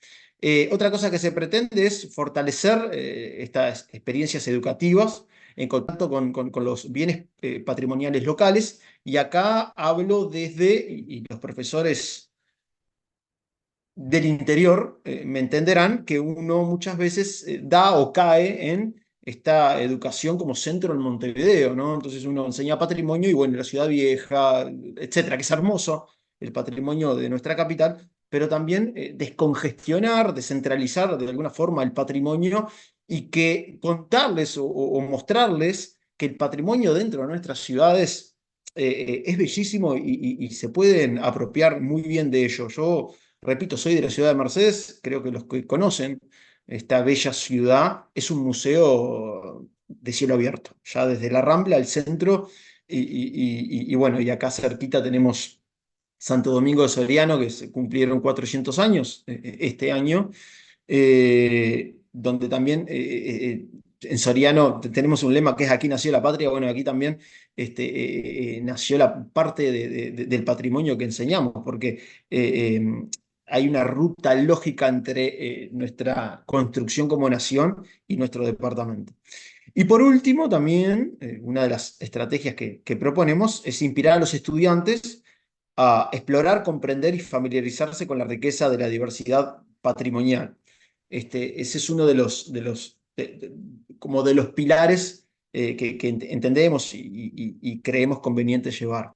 Otra cosa que se pretende es fortalecer estas experiencias educativas en contacto con los bienes patrimoniales locales, y acá hablo y los profesores del interior me entenderán que uno muchas veces da o cae en esta educación como centro en Montevideo, ¿no? Entonces uno enseña patrimonio y bueno, la ciudad vieja, etcétera, que es hermoso el patrimonio de nuestra capital, pero también descongestionar, descentralizar de alguna forma el patrimonio y que contarles o mostrarles que el patrimonio dentro de nuestras ciudades es bellísimo y se pueden apropiar muy bien de ello. Yo repito, soy de la ciudad de Mercedes, creo que los que conocen esta bella ciudad es un museo de cielo abierto, ya desde la Rambla al centro, y bueno, y acá cerquita tenemos Santo Domingo de Soriano, que se cumplieron 400 años este año, donde también en Soriano tenemos un lema que es aquí nació la patria. Bueno, aquí también nació la parte del patrimonio que enseñamos, porque hay una ruta lógica entre nuestra construcción como nación y nuestro departamento. Y por último, también una de las estrategias que proponemos es inspirar a los estudiantes a explorar, comprender y familiarizarse con la riqueza de la diversidad patrimonial. Ese es uno como de los pilares que entendemos y creemos conveniente llevar.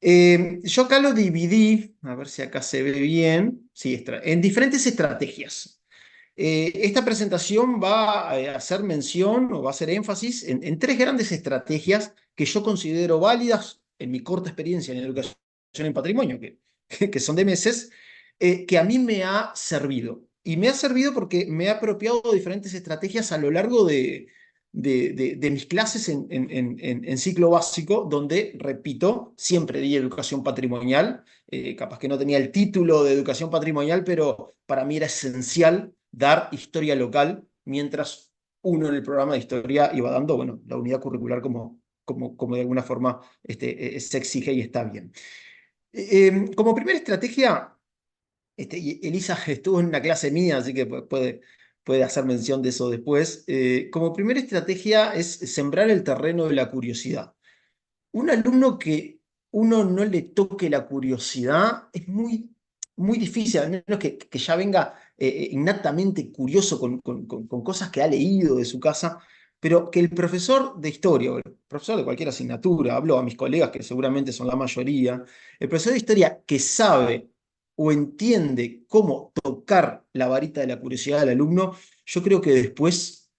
Yo acá lo dividí, a ver si acá se ve bien, sí, en diferentes estrategias. Esta presentación va a hacer mención o va a hacer énfasis en tres grandes estrategias que yo considero válidas en mi corta experiencia en educación en patrimonio, que son de meses, que a mí me ha servido. Y me ha servido porque me he apropiado de diferentes estrategias a lo largo de mis clases en ciclo básico, donde, repito, siempre di educación patrimonial. Capaz que no tenía el título de educación patrimonial, pero para mí era esencial dar historia local, mientras uno en el programa de historia iba dando, bueno, la unidad curricular como de alguna forma se exige y está bien. Como primera estrategia, y Elisa estuvo en una clase mía, así que puede hacer mención de eso después. Como primera estrategia es sembrar el terreno de la curiosidad. Un alumno que uno no le toque la curiosidad es muy difícil, al menos que ya venga innatamente curioso con cosas que ha leído de su casa, pero que el profesor de historia o el profesor de cualquier asignatura, hablo a mis colegas que seguramente son la mayoría, el profesor de historia que sabe o entiende cómo tocar la varita de la curiosidad del alumno, yo creo que después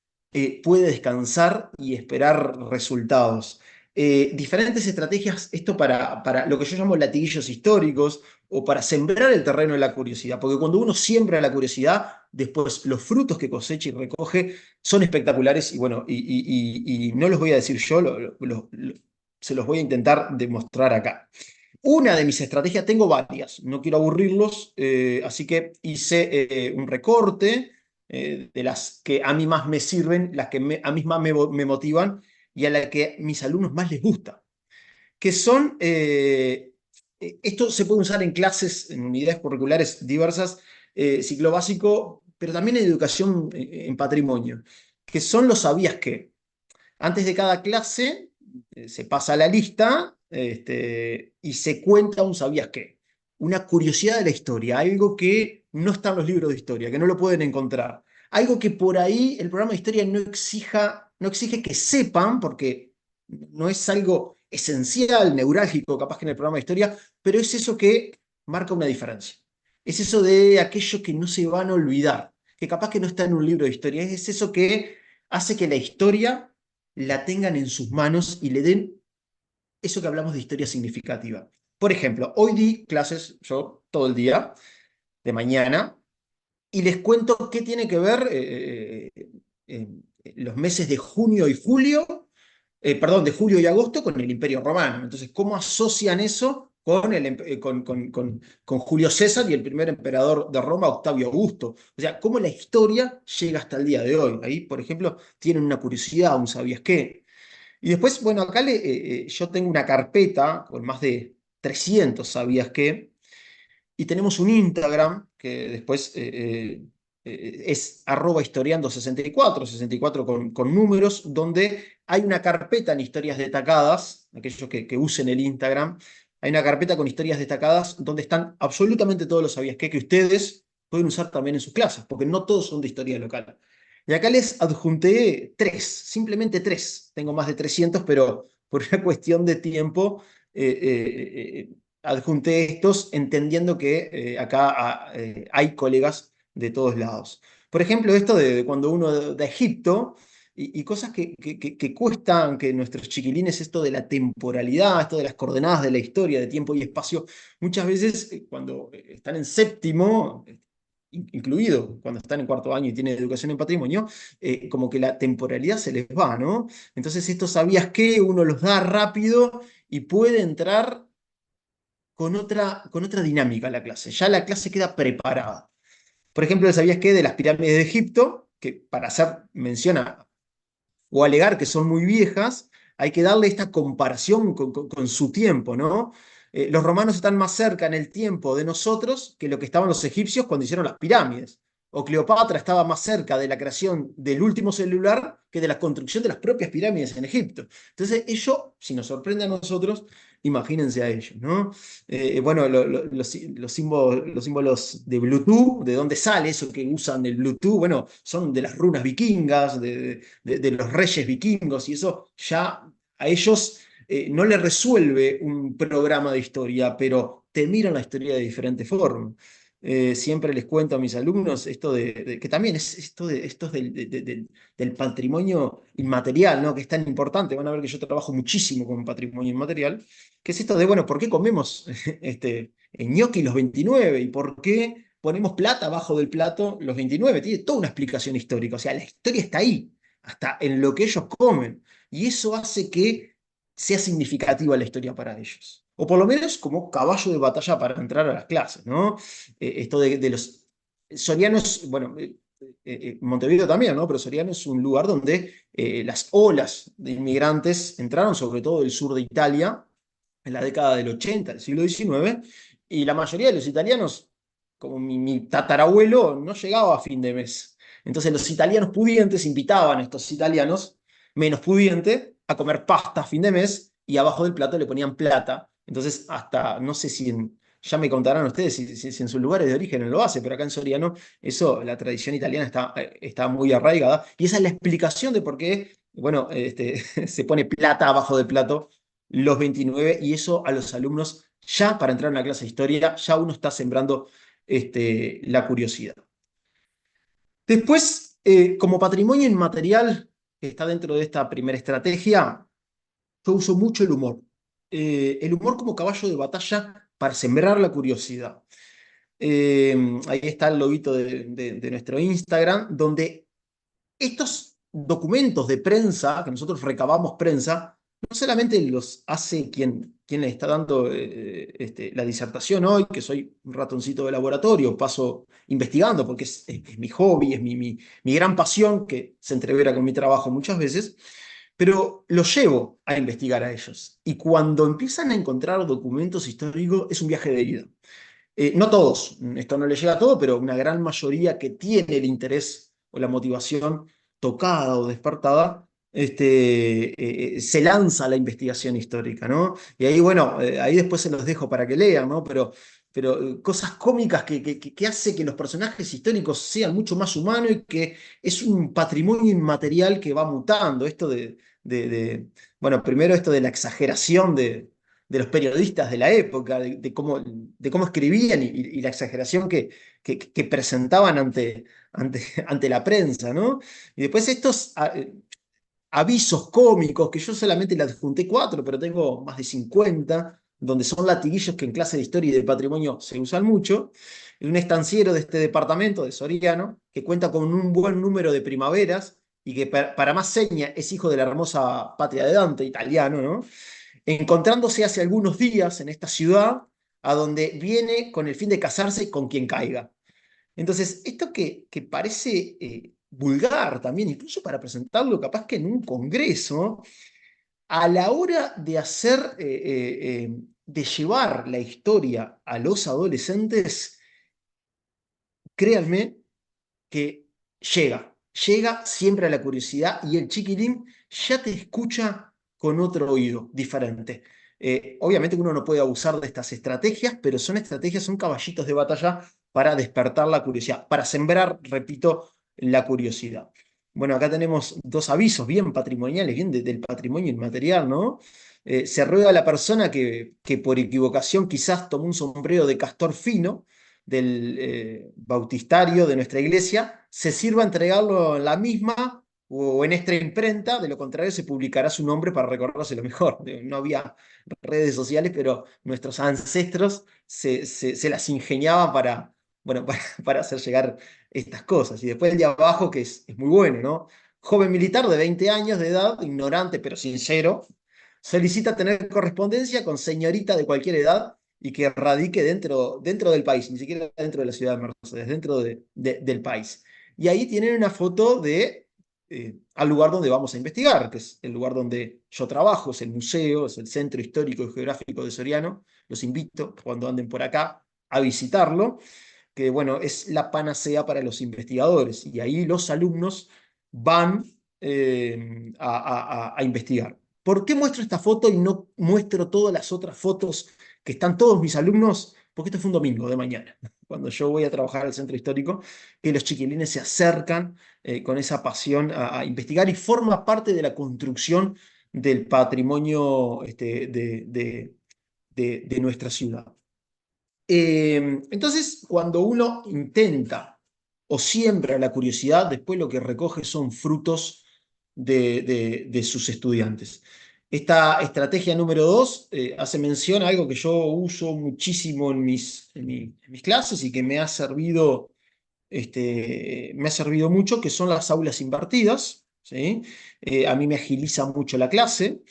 puede descansar y esperar resultados. Diferentes estrategias, esto para lo que yo llamo latiguillos históricos o para sembrar el terreno de la curiosidad, porque cuando uno siembra la curiosidad, después los frutos que cosecha y recoge son espectaculares y bueno, y no los voy a decir yo, se los voy a intentar demostrar acá. Una de mis estrategias, tengo varias, no quiero aburrirlos, así que hice un recorte de las que a mí más me sirven, las que a mí más me motivan y a la que a mis alumnos más les gusta, que son, esto se puede usar en clases, en unidades curriculares diversas, ciclo básico, pero también en educación en patrimonio, que son los sabías qué. Antes de cada clase se pasa la lista y se cuenta un sabías qué. Una curiosidad de la historia, algo que no está en los libros de historia, que no lo pueden encontrar. Algo que por ahí el programa de historia no exige que sepan, porque no es algo esencial, neurálgico, capaz que en el programa de historia, pero es eso que marca una diferencia. Es eso de aquello que no se van a olvidar, que capaz que no está en un libro de historia, es eso que hace que la historia la tengan en sus manos y le den eso que hablamos de historia significativa. Por ejemplo, hoy di clases yo todo el día, de mañana, y les cuento qué tiene que ver los meses de junio y julio, perdón, de julio y agosto con el Imperio Romano. Entonces, ¿cómo asocian eso con Julio César y el primer emperador de Roma, Octavio Augusto? O sea, ¿cómo la historia llega hasta el día de hoy? Ahí, por ejemplo, tienen una curiosidad, un sabías qué. Y después, bueno, acá yo tengo una carpeta con más de 300 sabías qué, y tenemos un Instagram que después es @historiando64, 64 con números, donde hay una carpeta en historias destacadas, aquellos que usen el Instagram, hay una carpeta con historias destacadas donde están absolutamente todos los sabías que ustedes pueden usar también en sus clases, porque no todos son de historia local. Y acá les adjunté tres, simplemente tres. Tengo más de 300, pero por una cuestión de tiempo adjunté estos entendiendo que acá hay colegas de todos lados. Por ejemplo, esto de cuando uno de Egipto y cosas que cuestan, que nuestros chiquilines, esto de la temporalidad, esto de las coordenadas de la historia, de tiempo y espacio, muchas veces cuando están en séptimo, incluido cuando están en cuarto año y tienen educación en patrimonio, como que la temporalidad se les va, ¿no? Entonces, estos sabías que uno los da rápido y puede entrar con otra dinámica a la clase. Ya la clase queda preparada. Por ejemplo, ¿sabías qué? De las pirámides de Egipto, que para hacer mención o alegar que son muy viejas, hay que darle esta comparación con su tiempo, ¿no? Los romanos están más cerca en el tiempo de nosotros que lo que estaban los egipcios cuando hicieron las pirámides. O Cleopatra estaba más cerca de la creación del último celular que de la construcción de las propias pirámides en Egipto. Entonces, ello, si nos sorprende a nosotros, imagínense a ellos, ¿no? Bueno, los símbolos de Bluetooth, ¿de dónde sale eso que usan el Bluetooth? Bueno, son de las runas vikingas, de los reyes vikingos, y eso ya a ellos no les resuelve un programa de historia, pero te miran la historia de diferente forma. Siempre les cuento a mis alumnos esto que también es esto del patrimonio inmaterial, ¿no? Que es tan importante. Van a ver que yo trabajo muchísimo con patrimonio inmaterial, que es esto de, bueno, ¿por qué comemos ñoqui los 29? ¿Y por qué ponemos plata abajo del plato los 29? Tiene toda una explicación histórica. O sea, la historia está ahí, hasta en lo que ellos comen. Y eso hace que sea significativa la historia para ellos. O por lo menos como caballo de batalla para entrar a las clases, ¿no? Esto de los Sorianos, bueno, Montevideo también, ¿no? Pero Soriano es un lugar donde las olas de inmigrantes entraron, sobre todo del sur de Italia, en la década del 80 del siglo XIX, y la mayoría de los italianos, como mi tatarabuelo, no llegaba a fin de mes. Entonces los italianos pudientes invitaban a estos italianos menos pudientes a comer pasta a fin de mes y abajo del plato le ponían plata. Entonces hasta, no sé si ya me contarán ustedes si en sus lugares de origen lo hace, pero acá en Soriano eso, la tradición italiana está muy arraigada y esa es la explicación de por qué, bueno, se pone plata abajo del plato los 29 y eso a los alumnos ya para entrar en la clase de historia ya uno está sembrando la curiosidad. Después, como patrimonio inmaterial que está dentro de esta primera estrategia, yo uso mucho el humor. El humor como caballo de batalla para sembrar la curiosidad. Ahí está el loguito de nuestro Instagram, donde estos documentos de prensa, que nosotros recabamos prensa, no solamente los hace quien le está dando la disertación hoy, que soy un ratoncito de laboratorio, paso investigando porque es mi hobby, es mi gran pasión, que se entrevera con mi trabajo muchas veces, pero los llevo a investigar a ellos. Y cuando empiezan a encontrar documentos históricos, es un viaje de ida. No todos, esto no le llega a todo, pero una gran mayoría que tiene el interés o la motivación tocada o despertada, se lanza a la investigación histórica, ¿no? Y ahí, bueno, ahí después se los dejo para que lean, ¿no? Pero cosas cómicas que hace que los personajes históricos sean mucho más humanos y que es un patrimonio inmaterial que va mutando. Esto bueno, primero esto de la exageración de los periodistas de la época, de cómo escribían y la exageración que presentaban ante la prensa, ¿no? Y después estos avisos cómicos, que yo solamente le adjunté 4, pero tengo más de 50, donde son latiguillos que en clase de historia y de patrimonio se usan mucho. Un estanciero de este departamento, de Soriano, que cuenta con un buen número de primaveras y que para más seña es hijo de la hermosa patria de Dante, italiano, ¿no? Encontrándose hace algunos días en esta ciudad, a donde viene con el fin de casarse con quien caiga. Entonces, esto que parece vulgar también, incluso para presentarlo capaz que en un congreso, a la hora de de llevar la historia a los adolescentes, créanme que llega siempre a la curiosidad y el chiquilín ya te escucha con otro oído diferente. Obviamente uno no puede abusar de estas estrategias, pero son caballitos de batalla para despertar la curiosidad, para sembrar, repito, la curiosidad. Bueno, acá tenemos 2 avisos bien patrimoniales, bien del patrimonio inmaterial, ¿no? Se ruega a la persona que por equivocación quizás tomó un sombrero de castor fino del bautistario de nuestra iglesia, se sirva a entregarlo en la misma o en esta imprenta, de lo contrario se publicará su nombre para recordárselo mejor. No había redes sociales, pero nuestros ancestros se las ingeniaban bueno, para hacer llegar estas cosas. Y después el de abajo, que es muy bueno, ¿no? Joven militar de 20 años de edad, ignorante pero sincero, solicita tener correspondencia con señorita de cualquier edad y que radique dentro del país, ni siquiera dentro de la ciudad de Mercedes, dentro del país. Y ahí tienen una foto al lugar donde vamos a investigar, que es el lugar donde yo trabajo, es el museo, es el Centro Histórico y Geográfico de Soriano. Los invito, cuando anden por acá, a visitarlo, que bueno, es la panacea para los investigadores. Y ahí los alumnos van a investigar. ¿Por qué muestro esta foto y no muestro todas las otras fotos que están todos mis alumnos? Porque esto fue un domingo de mañana, cuando yo voy a trabajar al centro histórico, que los chiquilines se acercan con esa pasión a investigar y forma parte de la construcción del patrimonio de nuestra ciudad. Entonces, cuando uno intenta o siembra la curiosidad, después lo que recoge son frutos de sus estudiantes. Esta estrategia número 2 hace mención a algo que yo uso muchísimo en mis clases y que me ha servido mucho, que son las aulas invertidas, ¿sí? A mí me agiliza mucho la clase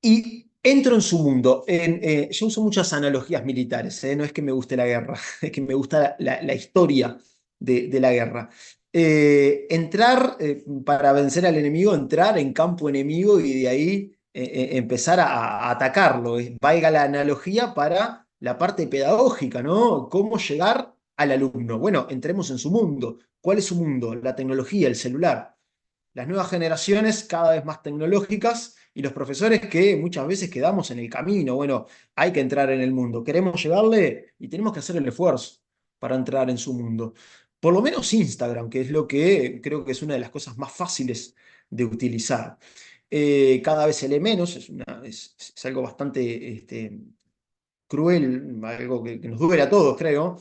y entro en su mundo. Yo uso muchas analogías militares, no es que me guste la guerra, es que me gusta la historia de la guerra. Entrar para vencer al enemigo, entrar en campo enemigo y de ahí empezar a atacarlo. Valga la analogía para la parte pedagógica, ¿no? ¿Cómo llegar al alumno? Bueno, entremos en su mundo. ¿Cuál es su mundo? La tecnología, el celular. Las nuevas generaciones cada vez más tecnológicas y los profesores que muchas veces quedamos en el camino. Bueno, hay que entrar en el mundo. Queremos llegarle y tenemos que hacer el esfuerzo para entrar en su mundo. Por lo menos Instagram, que es lo que creo que es una de las cosas más fáciles de utilizar. Cada vez se lee menos, es algo bastante cruel, algo que nos duele a todos, creo.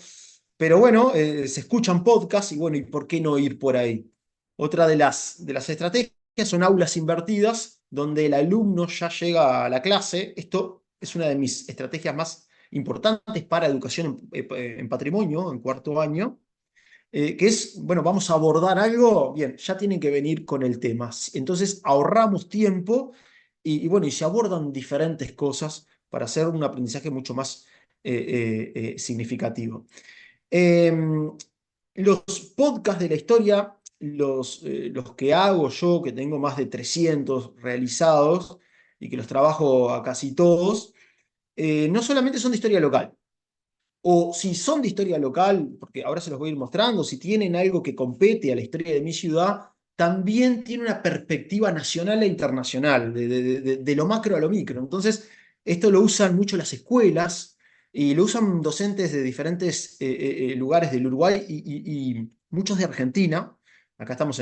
Pero bueno, se escuchan podcasts y bueno, ¿y por qué no ir por ahí? Otra de las estrategias son aulas invertidas, donde el alumno ya llega a la clase. Esto es una de mis estrategias más importantes para educación en patrimonio, en 4º año, que es, bueno, vamos a abordar algo, bien, ya tienen que venir con el tema. Entonces ahorramos tiempo bueno, y se abordan diferentes cosas para hacer un aprendizaje mucho más significativo. Los podcasts de la historia, los que hago yo, que tengo más de 300 realizados y que los trabajo a casi todos, no solamente son de historia local, o si son de historia local, porque ahora se los voy a ir mostrando, si tienen algo que compete a la historia de mi ciudad, también tiene una perspectiva nacional e internacional, de lo macro a lo micro. Entonces, esto lo usan mucho las escuelas y lo usan docentes de diferentes lugares del Uruguay y muchos de Argentina. Acá estamos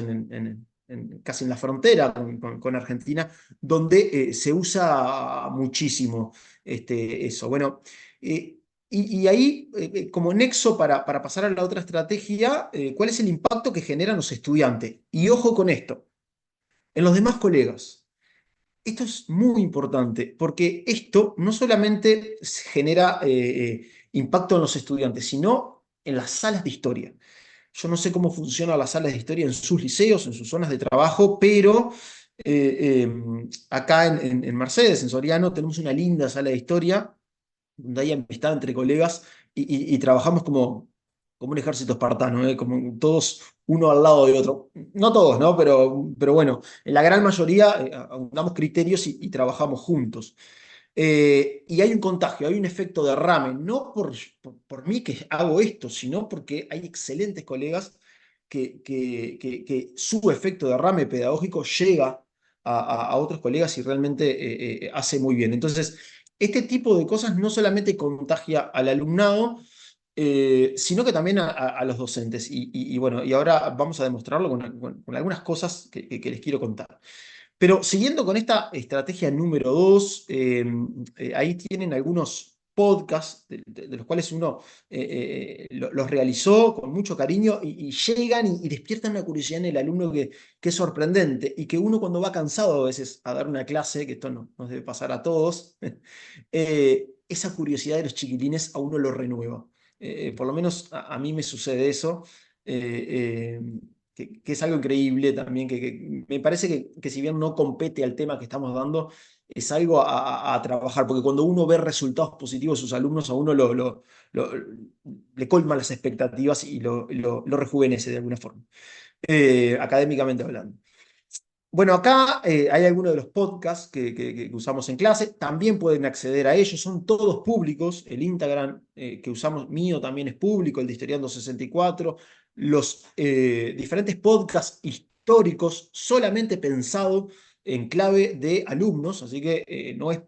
casi en la frontera con Argentina, donde se usa muchísimo eso. Bueno, y ahí, como nexo para pasar a la otra estrategia, ¿cuál es el impacto que generan los estudiantes? Y ojo con esto, en los demás colegas. Esto es muy importante, porque esto no solamente genera impacto en los estudiantes, sino en las salas de historia. Yo no sé cómo funcionan las salas de historia en sus liceos, en sus zonas de trabajo, pero acá en Mercedes, en Soriano, tenemos una linda sala de historia donde hay amistad entre colegas y trabajamos como un ejército espartano, como todos uno al lado de otro. No todos, ¿no? Pero bueno, en la gran mayoría damos criterios y trabajamos juntos. Y hay un contagio, hay un efecto derrame, no por mí que hago esto, sino porque hay excelentes colegas que su efecto derrame pedagógico llega a otros colegas y realmente hace muy bien. Entonces, este tipo de cosas no solamente contagia al alumnado, sino que también a los docentes. Bueno, y ahora vamos a demostrarlo con algunas cosas que les quiero contar. Pero siguiendo con esta estrategia número 2, ahí tienen algunos podcasts de los cuales uno los realizó con mucho cariño y llegan y despiertan una curiosidad en el alumno que es sorprendente y que uno cuando va cansado a veces a dar una clase, que esto nos debe pasar a todos, esa curiosidad de los chiquilines a uno lo renueva. Por lo menos a mí me sucede eso. eh, que es algo increíble también, que me parece que si bien no compete al tema que estamos dando, es algo a trabajar, porque cuando uno ve resultados positivos de sus alumnos, a uno le colma las expectativas y lo rejuvenece de alguna forma, académicamente hablando. Bueno, acá hay algunos de los podcasts que usamos en clase, también pueden acceder a ellos, son todos públicos, el Instagram que usamos mío también es público, el de Historiando 64, los diferentes podcasts históricos solamente pensado en clave de alumnos, así que no es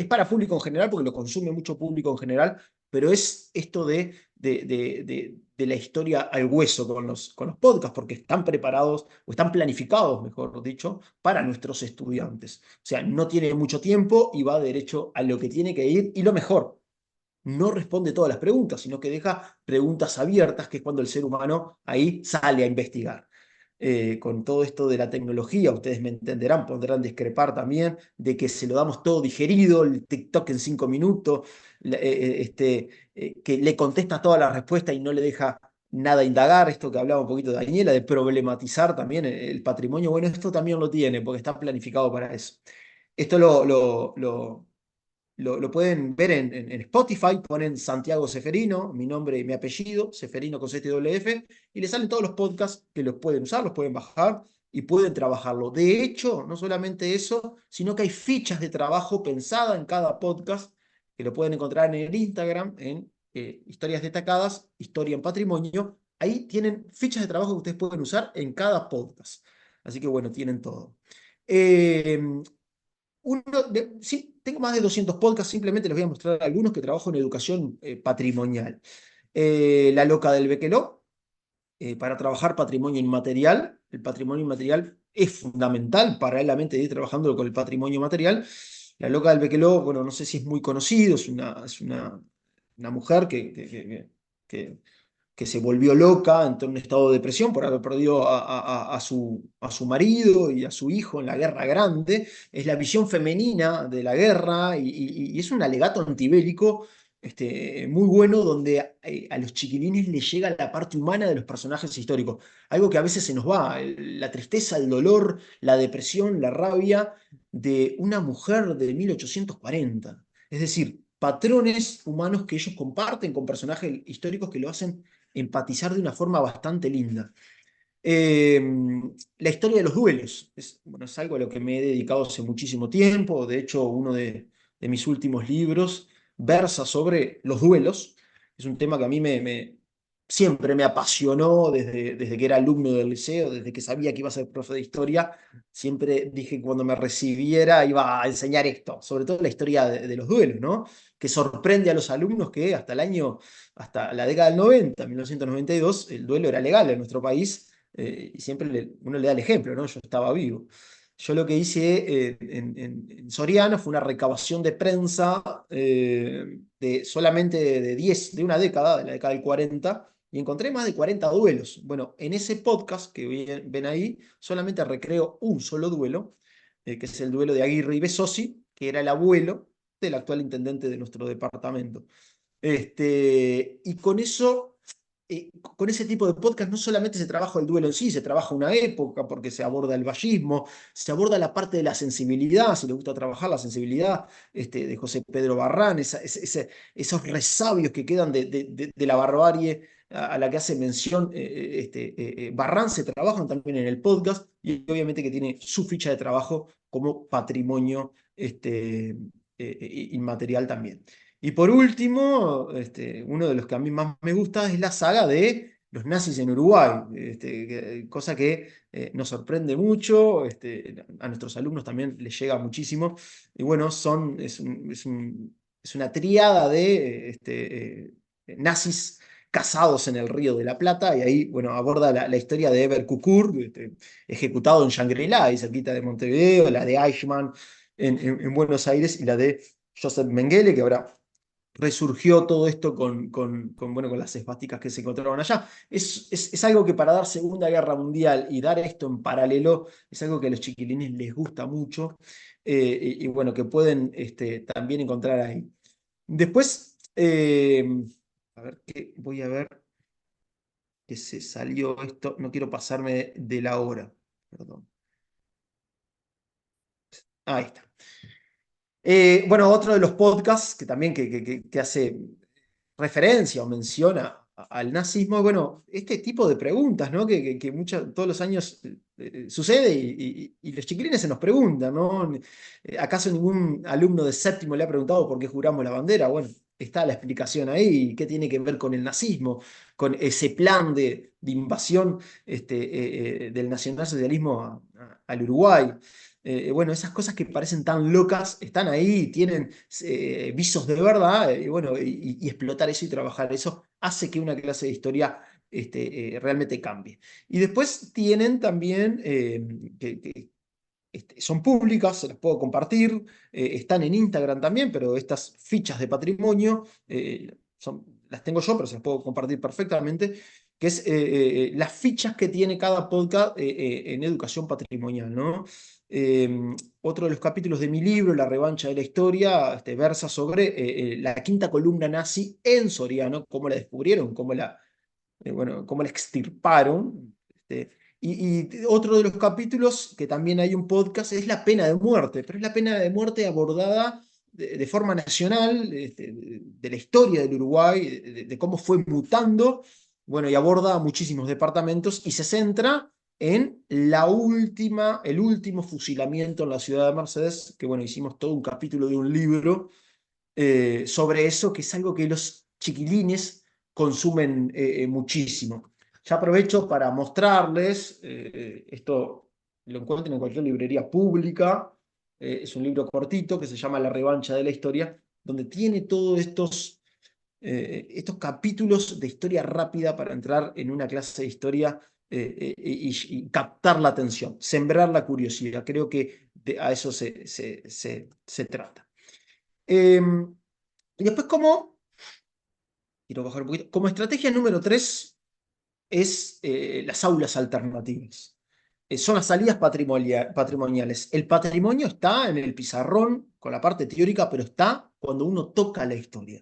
para público en general, porque lo consume mucho público en general, pero es esto de la historia al hueso con los podcasts, porque están preparados o están planificados, mejor dicho, para nuestros estudiantes. O sea, no tiene mucho tiempo y va derecho a lo que tiene que ir. Y lo mejor, no responde todas las preguntas, sino que deja preguntas abiertas, que es cuando el ser humano ahí sale a investigar. Con todo esto de la tecnología, ustedes me entenderán, podrán discrepar también, de que se lo damos todo digerido, el TikTok en 5 minutos, que le contesta todas las respuestas y no le deja nada a indagar, esto que hablaba un poquito de Daniela, de problematizar también el patrimonio, bueno, esto también lo tiene, porque está planificado para eso. Esto lo pueden ver en Spotify, ponen Santiago Ceferino, mi nombre y mi apellido, Ceferino con ZWF, y les salen todos los podcasts que los pueden usar, los pueden bajar y pueden trabajarlo. De hecho, no solamente eso, sino que hay fichas de trabajo pensadas en cada podcast, que lo pueden encontrar en el Instagram, en Historias Destacadas, Historia en Patrimonio. Ahí tienen fichas de trabajo que ustedes pueden usar en cada podcast. Así que bueno, tienen todo. Sí, tengo más de 200 podcasts, simplemente les voy a mostrar algunos que trabajo en educación patrimonial. La Loca del Bequeló, para trabajar patrimonio inmaterial. El patrimonio inmaterial es fundamental paralelamente de ir trabajando con el patrimonio material. La Loca del Bequeló, bueno, no sé si es muy conocido, es una mujer que se volvió loca, entró en un estado de depresión por haber perdido a su marido y a su hijo en la Guerra Grande. Es la visión femenina de la guerra y es un alegato antibélico muy bueno, donde a los chiquilines les llega la parte humana de los personajes históricos. Algo que a veces se nos va, la tristeza, el dolor, la depresión, la rabia de una mujer de 1840. Es decir, patrones humanos que ellos comparten con personajes históricos que lo hacen empatizar de una forma bastante linda. La historia de los duelos es algo a lo que me he dedicado hace muchísimo tiempo. De hecho, uno de mis últimos libros versa sobre los duelos. Es un tema que a mí siempre me apasionó desde que era alumno del liceo, desde que sabía que iba a ser profe de historia. Siempre dije que cuando me recibiera iba a enseñar esto, sobre todo la historia de los duelos, ¿no? Que sorprende a los alumnos que hasta hasta la década del 90, 1992, el duelo era legal en nuestro país, y siempre uno le da el ejemplo, ¿no? Yo estaba vivo. Yo lo que hice en Soriano fue una recabación de prensa solamente de una década, de la década del 40, y encontré más de 40 duelos. Bueno, en ese podcast que ven ahí, solamente recreo un solo duelo, que es el duelo de Aguirre y Besossi, que era el abuelo del actual intendente de nuestro departamento. Y con ese tipo de podcast no solamente se trabaja el duelo en sí, se trabaja una época, porque se aborda el vallismo, se aborda la parte de la sensibilidad, si le gusta trabajar la sensibilidad, de José Pedro Barrán, esos resabios que quedan de la barbarie a la que hace mención Barrán, se trabajan también en el podcast, y obviamente que tiene su ficha de trabajo como patrimonio inmaterial también. Y por último, uno de los que a mí más me gusta es la saga de los nazis en Uruguay, cosa que nos sorprende mucho, a nuestros alumnos también les llega muchísimo. Y bueno, es una tríada de nazis casados en el Río de la Plata, y ahí bueno, aborda la historia de Eber Kukur, ejecutado en Shangri-La, ahí cerquita de Montevideo, la de Eichmann en Buenos Aires, y la de Joseph Mengele, que ahora resurgió todo esto bueno, con las esvásticas que se encontraban allá. Es algo que para dar Segunda Guerra Mundial y dar esto en paralelo, es algo que a los chiquilines les gusta mucho, y bueno, que pueden también encontrar ahí. Después, a ver, voy a ver que se salió esto, no quiero pasarme de la hora, perdón. Ahí está. Bueno, otro de los podcasts que también que hace referencia o menciona al nazismo, bueno, este tipo de preguntas, ¿no? Que todos los años sucede, y los chiquilines se nos preguntan, ¿no? ¿Acaso ningún alumno de séptimo le ha preguntado por qué juramos la bandera? Bueno, está la explicación ahí. ¿Qué tiene que ver con el nazismo, con ese plan de invasión del nacionalsocialismo al Uruguay? Bueno, esas cosas que parecen tan locas están ahí, tienen visos de verdad, y bueno, y explotar eso y trabajar eso hace que una clase de historia realmente cambie. Y después tienen también, son públicas, se las puedo compartir, están en Instagram también, pero estas fichas de patrimonio las tengo yo, pero se las puedo compartir perfectamente, que es las fichas que tiene cada podcast en educación patrimonial, ¿no? Otro de los capítulos de mi libro, La revancha de la historia, versa sobre la quinta columna nazi en Soriano, cómo la descubrieron, bueno, cómo la extirparon. Y otro de los capítulos, que también hay un podcast, es la pena de muerte, pero es la pena de muerte abordada de forma nacional, de la historia del Uruguay, de cómo fue mutando, bueno, y aborda muchísimos departamentos y se centra en el último fusilamiento en la ciudad de Mercedes, que bueno, hicimos todo un capítulo de un libro sobre eso, que es algo que los chiquilines consumen muchísimo. Ya aprovecho para mostrarles, esto lo encuentran en cualquier librería pública, es un libro cortito que se llama La revancha de la historia, donde tiene todos estos capítulos de historia rápida para entrar en una clase de historia y captar la atención, sembrar la curiosidad. Creo que a eso se trata. Y después, quiero bajar un poquito, como estrategia número 3 es las aulas alternativas. Son las salidas patrimoniales. El patrimonio está en el pizarrón con la parte teórica, pero está cuando uno toca la historia.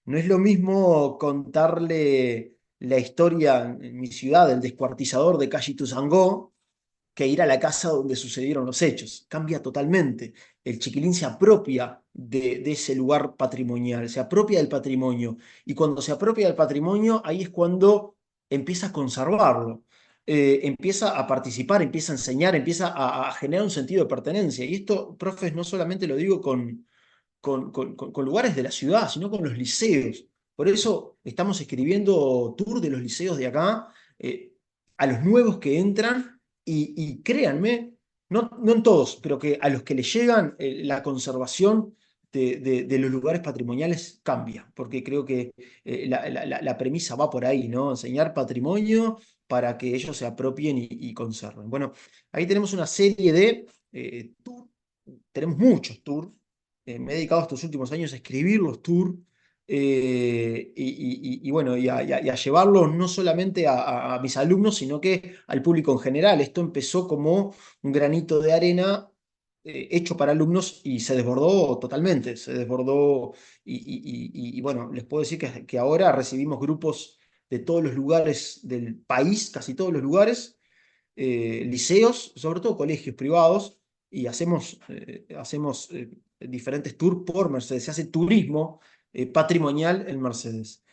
No es lo mismo contarle la historia en mi ciudad del descuartizador de Calle Ituzaingó que ir a la casa donde sucedieron los hechos. Cambia totalmente. El chiquilín se apropia de ese lugar patrimonial, se apropia del patrimonio. Y cuando se apropia del patrimonio, ahí es cuando empieza a conservarlo. Empieza a participar, empieza a enseñar, empieza a generar un sentido de pertenencia. Y esto, profes, no solamente lo digo con lugares de la ciudad, sino con los liceos. Por eso estamos escribiendo tour de los liceos de acá, a los nuevos que entran, y créanme, no en todos, pero que a los que les llegan, la conservación de los lugares patrimoniales cambia, porque creo que la premisa va por ahí, ¿no? Enseñar patrimonio para que ellos se apropien y conserven. Bueno, ahí tenemos una serie de tours, tenemos muchos tours. Me he dedicado estos últimos años a escribir los tours, y bueno, y a llevarlos no solamente a mis alumnos, sino que al público en general. Esto empezó como un granito de arena hecho para alumnos y se desbordó totalmente, se desbordó, y bueno, les puedo decir que ahora recibimos grupos de todos los lugares del país, casi todos los lugares, liceos, sobre todo colegios privados, y hacemos diferentes tours por Mercedes. Se hace turismo patrimonial en Mercedes.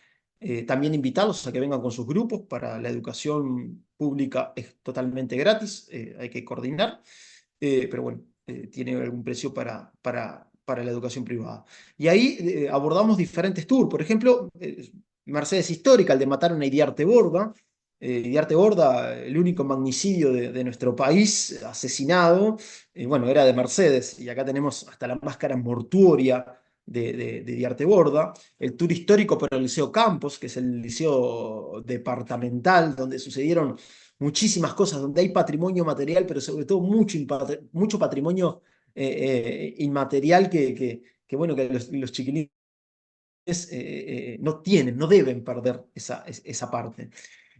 También invitarlos a que vengan con sus grupos. Para la educación pública es totalmente gratis, hay que coordinar, pero bueno, tiene algún precio para la educación privada. Y ahí abordamos diferentes tours. Por ejemplo, Mercedes Histórica, el de mataron a Iriarte Borda. Iriarte Borda, el único magnicidio de nuestro país, asesinado, bueno, era de Mercedes, y acá tenemos hasta la máscara mortuoria de Iriarte Borda. El tour histórico por el Liceo Campos, que es el liceo departamental, donde sucedieron muchísimas cosas, donde hay patrimonio material, pero sobre todo mucho patrimonio inmaterial bueno, que los chiquilines no tienen, no deben perder esa parte.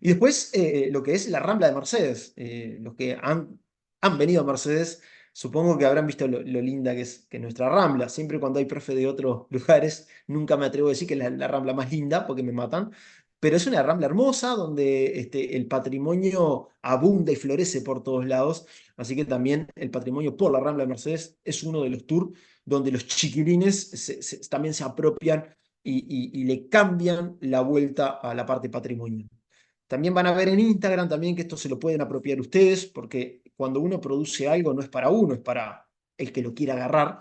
Y después lo que es la Rambla de Mercedes. Los que han venido a Mercedes, supongo que habrán visto lo linda que es nuestra Rambla. Siempre cuando hay profe de otros lugares, nunca me atrevo a decir que es la Rambla más linda, porque me matan. Pero es una Rambla hermosa, donde el patrimonio abunda y florece por todos lados. Así que también el patrimonio por la Rambla de Mercedes es uno de los tours donde los chiquilines también se apropian y le cambian la vuelta a la parte patrimonial. También van a ver en Instagram también que esto se lo pueden apropiar ustedes, porque cuando uno produce algo no es para uno, es para el que lo quiera agarrar.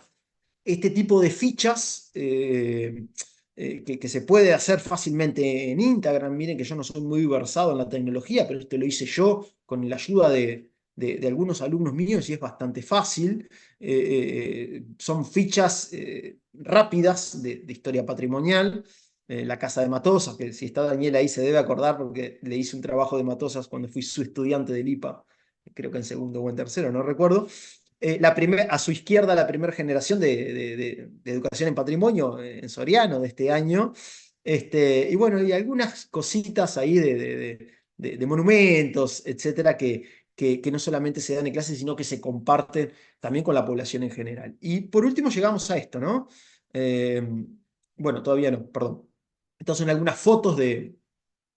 Este tipo de fichas que se puede hacer fácilmente en Instagram. Miren que yo no soy muy versado en la tecnología, pero esto lo hice yo con la ayuda de algunos alumnos míos y es bastante fácil. Son fichas rápidas de historia patrimonial. La casa de Matosas, que si está Daniel ahí se debe acordar porque le hice un trabajo de Matosas cuando fui su estudiante del IPA, creo que en segundo o en tercero, no recuerdo. A su izquierda, la primera generación de educación en patrimonio en Soriano de este año. Y bueno, y algunas cositas ahí de monumentos, etcétera, que no solamente se dan en clases, sino que se comparten también con la población en general. Y por último llegamos a esto, ¿no? Eh, bueno, todavía no, perdón. Estas son algunas fotos de,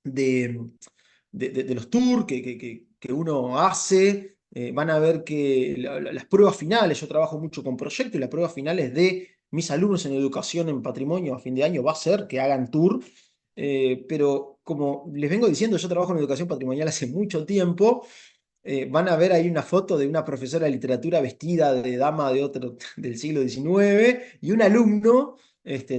de los tours que uno hace. Van a ver que las pruebas finales, yo trabajo mucho con proyectos, y las pruebas finales de mis alumnos en educación en patrimonio a fin de año va a ser que hagan tour. Pero como les vengo diciendo, yo trabajo en educación patrimonial hace mucho tiempo. Van a ver ahí una foto de una profesora de literatura vestida de dama del siglo XIX y un alumno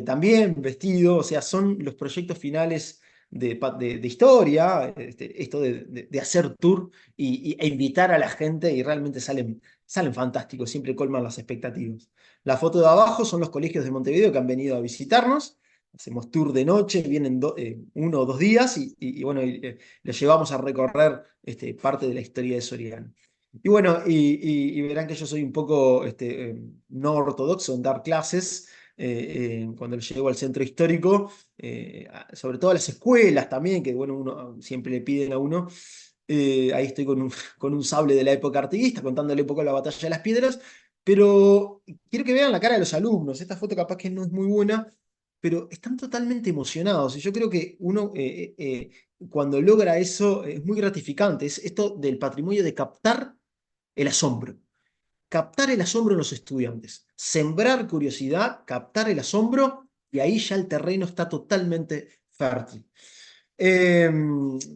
también vestido. O sea, son los proyectos finales de historia, esto de hacer tour e invitar a la gente, y realmente salen fantásticos, siempre colman las expectativas. La foto de abajo son los colegios de Montevideo que han venido a visitarnos. Hacemos tour de noche, vienen 1 o 2 días bueno, les llevamos a recorrer parte de la historia de Soriano. Y bueno, y verán que yo soy un poco no ortodoxo en dar clases. Cuando llego al centro histórico, sobre todo a las escuelas también, que bueno, uno siempre le piden a uno. Ahí estoy con un sable de la época artiguista, contándole un poco la batalla de las piedras, pero quiero que vean la cara de los alumnos. Esta foto capaz que no es muy buena, pero están totalmente emocionados. Y yo creo que uno, cuando logra eso, es muy gratificante. Es esto del patrimonio de captar el asombro. Captar el asombro en los estudiantes. Sembrar curiosidad, captar el asombro, y ahí ya el terreno está totalmente fértil.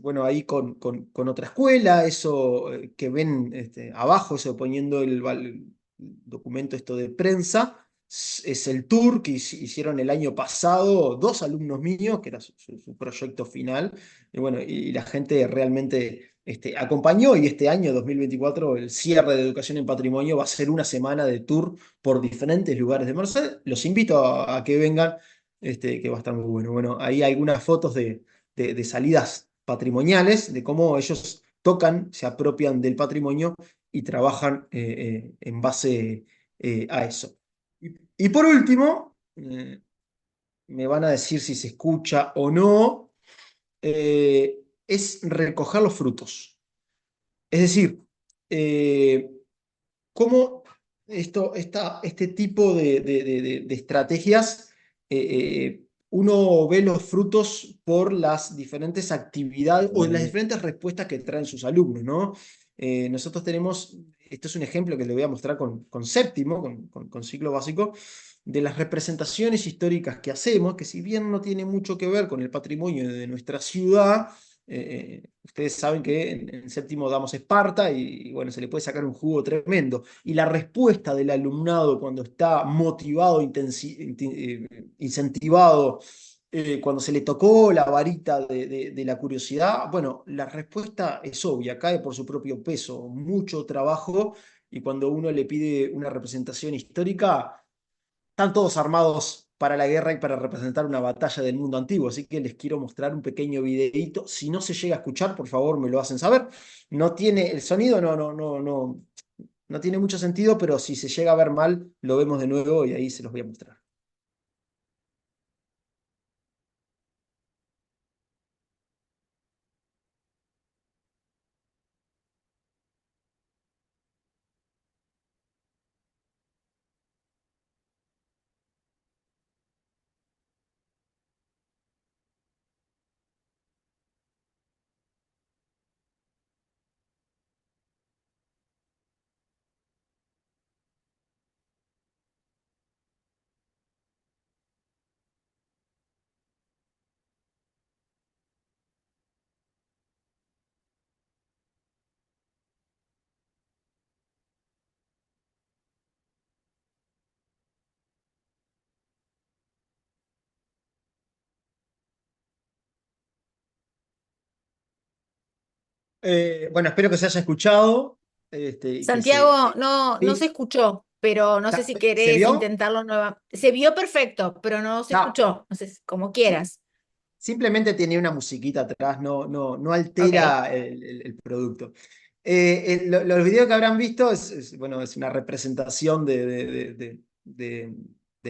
Bueno, ahí con otra escuela, eso que ven abajo, eso poniendo el documento esto de prensa. es el tour que hicieron el año pasado 2 alumnos míos, que era su proyecto final. Y bueno, y la gente realmente acompañó, y este año 2024 el cierre de Educación en Patrimonio va a ser una semana de tour por diferentes lugares de Merced. Los invito a que vengan, que va a estar muy bueno. Bueno, ahí hay algunas fotos de salidas patrimoniales, de cómo ellos tocan, se apropian del patrimonio y trabajan en base a eso. Y por último, me van a decir si se escucha o no, es recoger los frutos. Es decir, cómo este tipo de estrategias, uno ve los frutos por las diferentes actividades o las diferentes respuestas que traen sus alumnos, ¿no? Nosotros tenemos, esto es un ejemplo que le voy a mostrar con séptimo, con ciclo básico, de las representaciones históricas que hacemos, que si bien no tiene mucho que ver con el patrimonio de nuestra ciudad, ustedes saben que en séptimo damos Esparta y bueno, se le puede sacar un jugo tremendo. Y la respuesta del alumnado cuando está motivado, incentivado, cuando se le tocó la varita de la curiosidad, bueno, la respuesta es obvia, cae por su propio peso, mucho trabajo, y cuando uno le pide una representación histórica, están todos armados para la guerra y para representar una batalla del mundo antiguo, así que les quiero mostrar un pequeño videíto. Si no se llega a escuchar, por favor, me lo hacen saber. No tiene el sonido, no tiene mucho sentido, pero si se llega a ver mal, lo vemos de nuevo y ahí se los voy a mostrar. Bueno, espero que se haya escuchado. Y que Santiago, no se ¿sí? escuchó, pero no sé si ¿Se querés vio? intentarlo nuevamente. Se vio perfecto, pero no se No, escuchó. No sé, como sí. quieras. Simplemente tenía una musiquita atrás, no Ok. altera el producto. Los videos que habrán visto bueno, es una representación del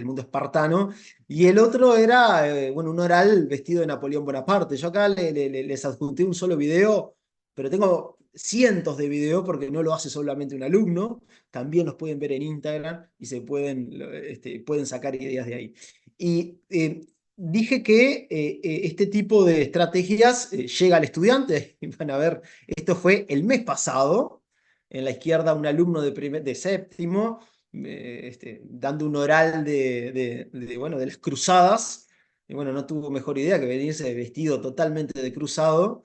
mundo espartano, y el otro era bueno, un oral vestido de Napoleón Bonaparte. Yo acá les adjunté un solo video, pero tengo cientos de videos porque no lo hace solamente un alumno, también los pueden ver en Instagram y pueden sacar ideas de ahí. Y dije que este tipo de estrategias llega al estudiante. Y van a ver, esto fue el mes pasado. En la izquierda, un alumno de séptimo, dando un oral bueno, de las cruzadas. Y bueno, no tuvo mejor idea que venirse vestido totalmente de cruzado.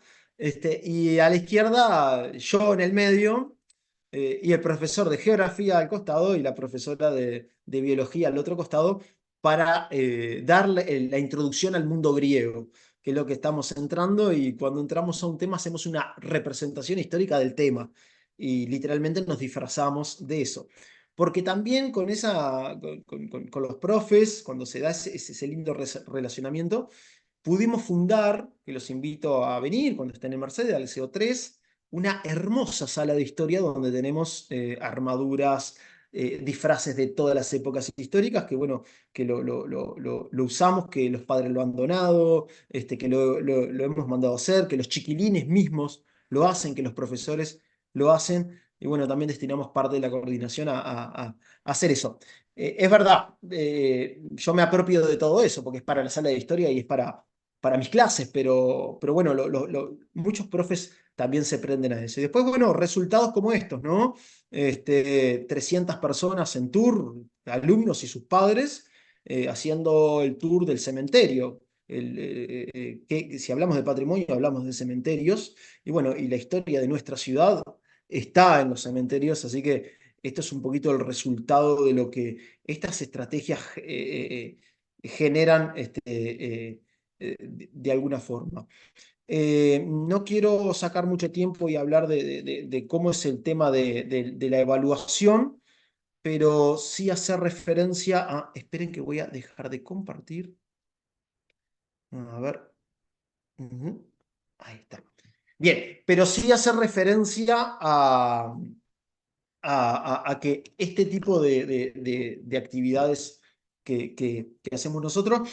Y a la izquierda, yo en el medio, y el profesor de geografía al costado y la profesora de biología al otro costado, para darle la introducción al mundo griego, que es lo que estamos entrando, y cuando entramos a un tema hacemos una representación histórica del tema y literalmente nos disfrazamos de eso. Porque también con los profes, cuando se da ese lindo relacionamiento, pudimos fundar, que los invito a venir cuando estén en Mercedes, al CO3, una hermosa sala de historia donde tenemos armaduras, disfraces de todas las épocas históricas, que bueno, que lo usamos, que los padres lo han donado, que lo hemos mandado a hacer, que los chiquilines mismos lo hacen, que los profesores lo hacen, y bueno, también destinamos parte de la coordinación a hacer eso. Es verdad, yo me apropio de todo eso, porque es para la sala de historia y es para mis clases, pero bueno, muchos profes también se prenden a eso. Y después, bueno, resultados como estos, ¿no? 300 personas en tour, alumnos y sus padres, haciendo el tour del cementerio. Si hablamos de patrimonio, hablamos de cementerios, y bueno, y la historia de nuestra ciudad está en los cementerios, así que esto es un poquito el resultado de lo que estas estrategias generan de alguna forma. No quiero sacar mucho tiempo y hablar de cómo es el tema de la evaluación, pero sí hacer referencia a... Esperen que voy a dejar de compartir. A ver. Ujú. Ahí está. Bien, pero sí hacer referencia a que este tipo de actividades que hacemos nosotros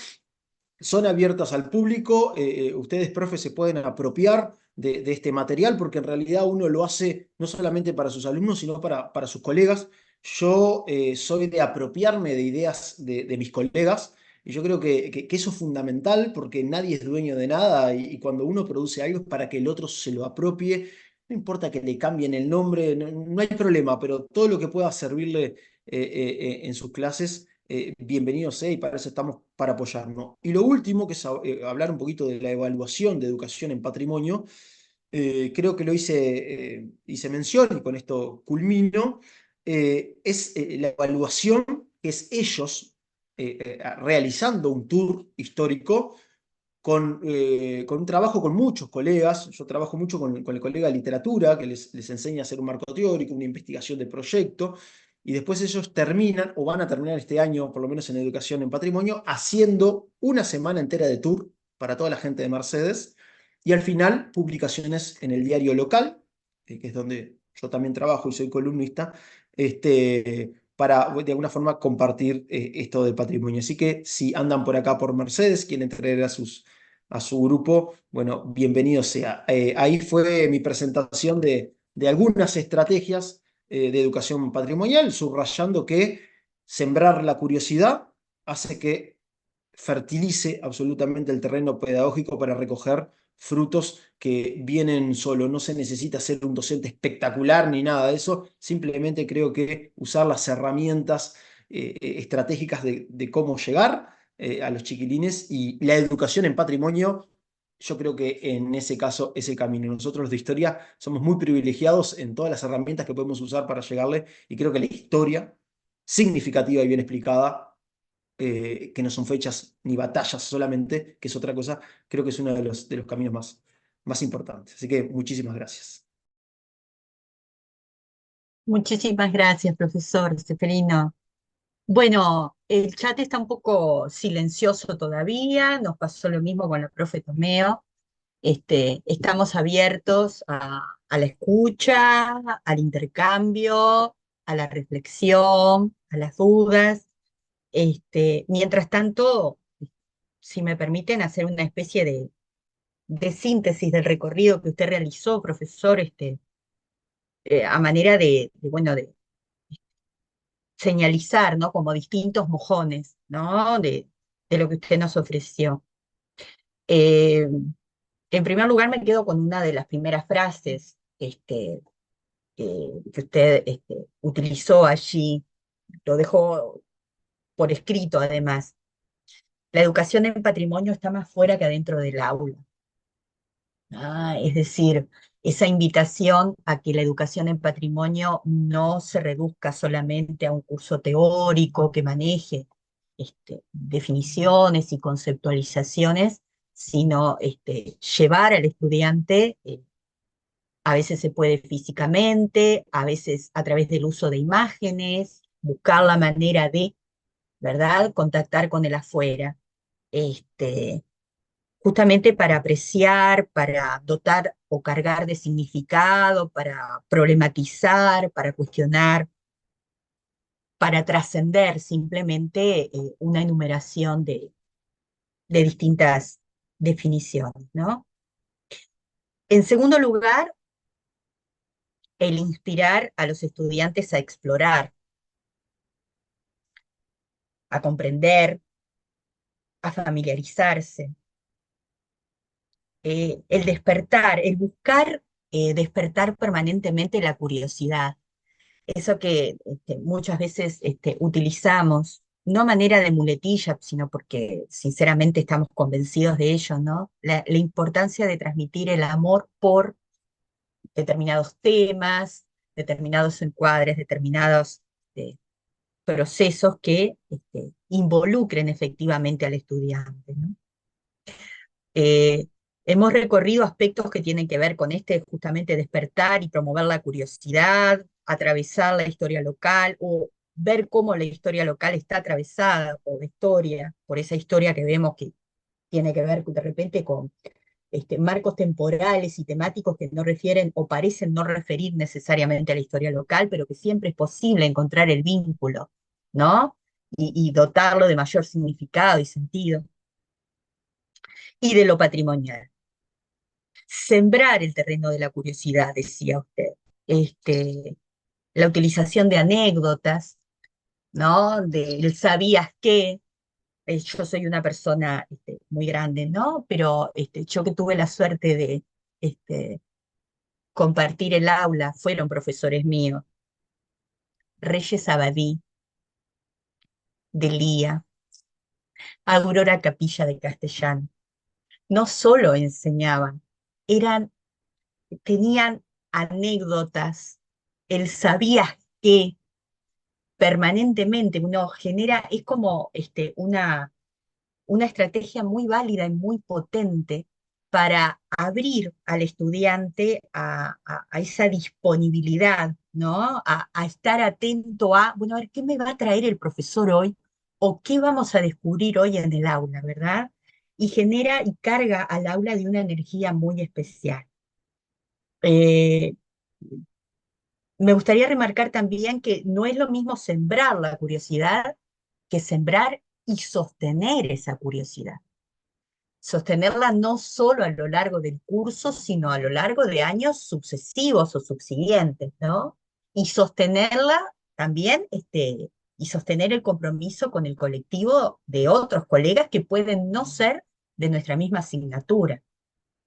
son abiertas al público. Ustedes, profes, se pueden apropiar de este material porque en realidad uno lo hace no solamente para sus alumnos, sino para sus colegas. Yo soy de apropiarme de ideas de mis colegas y yo creo que eso es fundamental porque nadie es dueño de nada y cuando uno produce algo es para que el otro se lo apropie. No importa que le cambien el nombre, no hay problema, pero todo lo que pueda servirle en sus clases bienvenido sea y para eso estamos para apoyarnos. Y lo último, que es hablar un poquito de la evaluación de educación en patrimonio, creo que lo hice mención y con esto culmino, es la evaluación que es ellos realizando un tour histórico con un trabajo con muchos colegas. Yo trabajo mucho con el colega de literatura, que les enseña a hacer un marco teórico, una investigación de proyecto, y después ellos terminan, o van a terminar este año, por lo menos en educación en patrimonio, haciendo una semana entera de tour para toda la gente de Mercedes, y al final publicaciones en el diario local, que es donde yo también trabajo y soy columnista, para de alguna forma compartir esto del patrimonio. Así que si andan por acá por Mercedes, quieren traer a su grupo, bueno, bienvenido sea. Ahí fue mi presentación de algunas estrategias de educación patrimonial, subrayando que sembrar la curiosidad hace que fertilice absolutamente el terreno pedagógico para recoger frutos que vienen solo. No se necesita ser un docente espectacular ni nada de eso, simplemente creo que usar las herramientas estratégicas de cómo llegar a los chiquilines y la educación en patrimonio. Yo creo que en ese caso es el camino. Nosotros los de historia somos muy privilegiados en todas las herramientas que podemos usar para llegarle y creo que la historia significativa y bien explicada, que no son fechas ni batallas solamente, que es otra cosa, creo que es uno de los caminos más importantes. Así que muchísimas gracias. Muchísimas gracias, profesor Seferino. Bueno, el chat está un poco silencioso todavía, nos pasó lo mismo con la profe Tomeo. Estamos abiertos a la escucha, al intercambio, a la reflexión, a las dudas. Mientras tanto, si me permiten hacer una especie de síntesis del recorrido que usted realizó, profesor, a manera bueno, de señalizar, ¿no? Como distintos mojones, ¿no? De lo que usted nos ofreció. Eh, en primer lugar, me quedo con una de las primeras frases que usted utilizó allí, lo dejó por escrito además. La educación en patrimonio está más fuera que adentro del aula. Es decir, esa invitación a que la educación en patrimonio no se reduzca solamente a un curso teórico que maneje definiciones y conceptualizaciones, sino llevar al estudiante, a veces se puede físicamente, a veces a través del uso de imágenes, buscar la manera de, ¿verdad?, contactar con el afuera. Justamente para apreciar, para dotar o cargar de significado, para problematizar, para cuestionar, para trascender simplemente una enumeración de distintas definiciones, ¿no? En segundo lugar, el inspirar a los estudiantes a explorar, a comprender, a familiarizarse. El despertar, el buscar despertar permanentemente la curiosidad. Eso que muchas veces utilizamos, no a manera de muletilla, sino porque sinceramente estamos convencidos de ello, ¿no? La importancia de transmitir el amor por determinados temas, determinados encuadres, determinados procesos que involucren efectivamente al estudiante, ¿no? Hemos recorrido aspectos que tienen que ver con justamente despertar y promover la curiosidad, atravesar la historia local o ver cómo la historia local está atravesada por la historia, por esa historia que vemos que tiene que ver de repente con marcos temporales y temáticos que no refieren o parecen no referir necesariamente a la historia local, pero que siempre es posible encontrar el vínculo, ¿no? Y dotarlo de mayor significado y sentido. Y de lo patrimonial. Sembrar el terreno de la curiosidad, decía usted. La utilización de anécdotas, ¿no? Del sabías qué. Yo soy una persona muy grande, ¿no? Pero yo que tuve la suerte de compartir el aula, fueron profesores míos, Reyes Abadí, Delía, Aurora Capilla de Castellano. No solo enseñaban, tenían anécdotas, el sabías qué, permanentemente uno genera, es como una estrategia muy válida y muy potente para abrir al estudiante a esa disponibilidad, ¿no? A estar atento bueno, a ver, ¿qué me va a traer el profesor hoy? ¿O qué vamos a descubrir hoy en el aula, verdad? Y genera y carga al aula de una energía muy especial. Eh, Me gustaría remarcar también que no es lo mismo sembrar la curiosidad que sembrar y sostener esa curiosidad. Sostenerla no solo a lo largo del curso, sino a lo largo de años sucesivos o subsiguientes, ¿no? Y sostenerla también, y sostener el compromiso con el colectivo de otros colegas que pueden no ser de nuestra misma asignatura.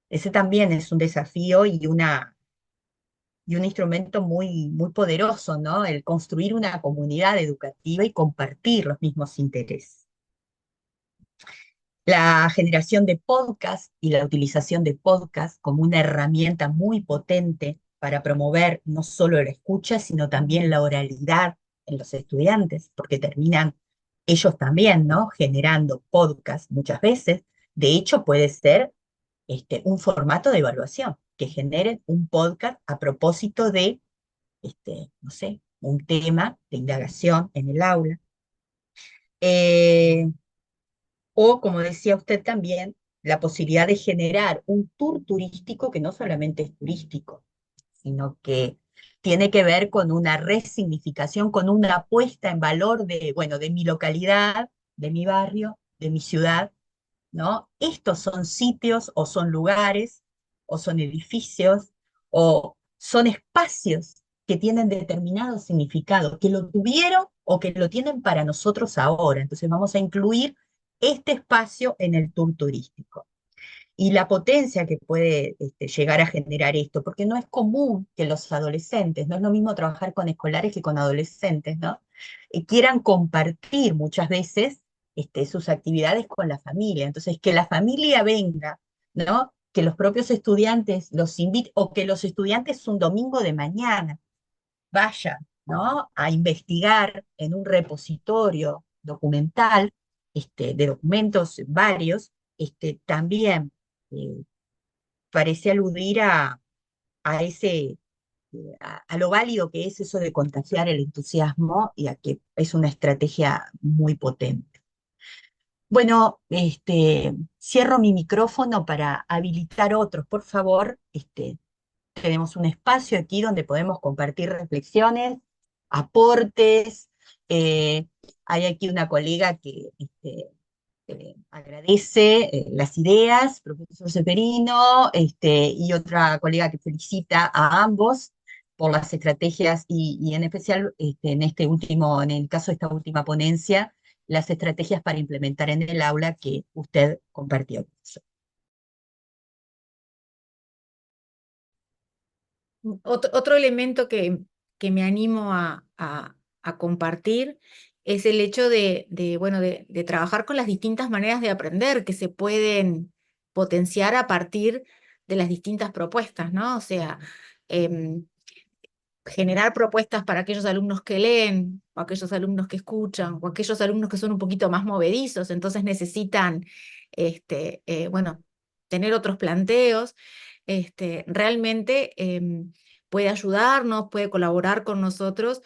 Ese también es un desafío y un instrumento muy, muy poderoso, ¿no? El construir una comunidad educativa y compartir los mismos intereses. La generación de podcast y la utilización de podcast como una herramienta muy potente para promover no solo la escucha, sino también la oralidad en los estudiantes, porque terminan ellos también, ¿no? Generando podcast muchas veces. De hecho, puede ser un formato de evaluación, que generen un podcast a propósito de no sé, un tema de indagación en el aula. O, como decía usted también, la posibilidad de generar un tour turístico que no solamente es turístico, sino que tiene que ver con una resignificación, con una puesta en valor bueno, de mi localidad, de mi barrio, de mi ciudad, ¿no? Estos son sitios o son lugares o son edificios o son espacios que tienen determinado significado, que lo tuvieron o que lo tienen para nosotros ahora. Entonces vamos a incluir este espacio en el tour turístico. Y la potencia que puede llegar a generar esto, porque no es común que los adolescentes, no es lo mismo trabajar con escolares que con adolescentes, ¿no? Quieran compartir muchas veces sus actividades con la familia. Entonces, que la familia venga, ¿no? Que los propios estudiantes los inviten, o que los estudiantes un domingo de mañana vayan, ¿no? A investigar en un repositorio documental, de documentos varios, también parece aludir a lo válido que es eso de contagiar el entusiasmo y a que es una estrategia muy potente. Bueno, cierro mi micrófono para habilitar otros. Por favor, tenemos un espacio aquí donde podemos compartir reflexiones, aportes. eh, Hay aquí una colega que agradece las ideas, profesor Seferino, y otra colega que felicita a ambos por las estrategias y en especial en en el caso de esta última ponencia, las estrategias para implementar en el aula que usted compartió. Otro elemento que me animo a compartir es el hecho bueno, de trabajar con las distintas maneras de aprender que se pueden potenciar a partir de las distintas propuestas, ¿no? O sea, generar propuestas para aquellos alumnos que leen, o aquellos alumnos que escuchan, o aquellos alumnos que son un poquito más movedizos, entonces necesitan, bueno, tener otros planteos. Realmente puede ayudarnos, puede colaborar con nosotros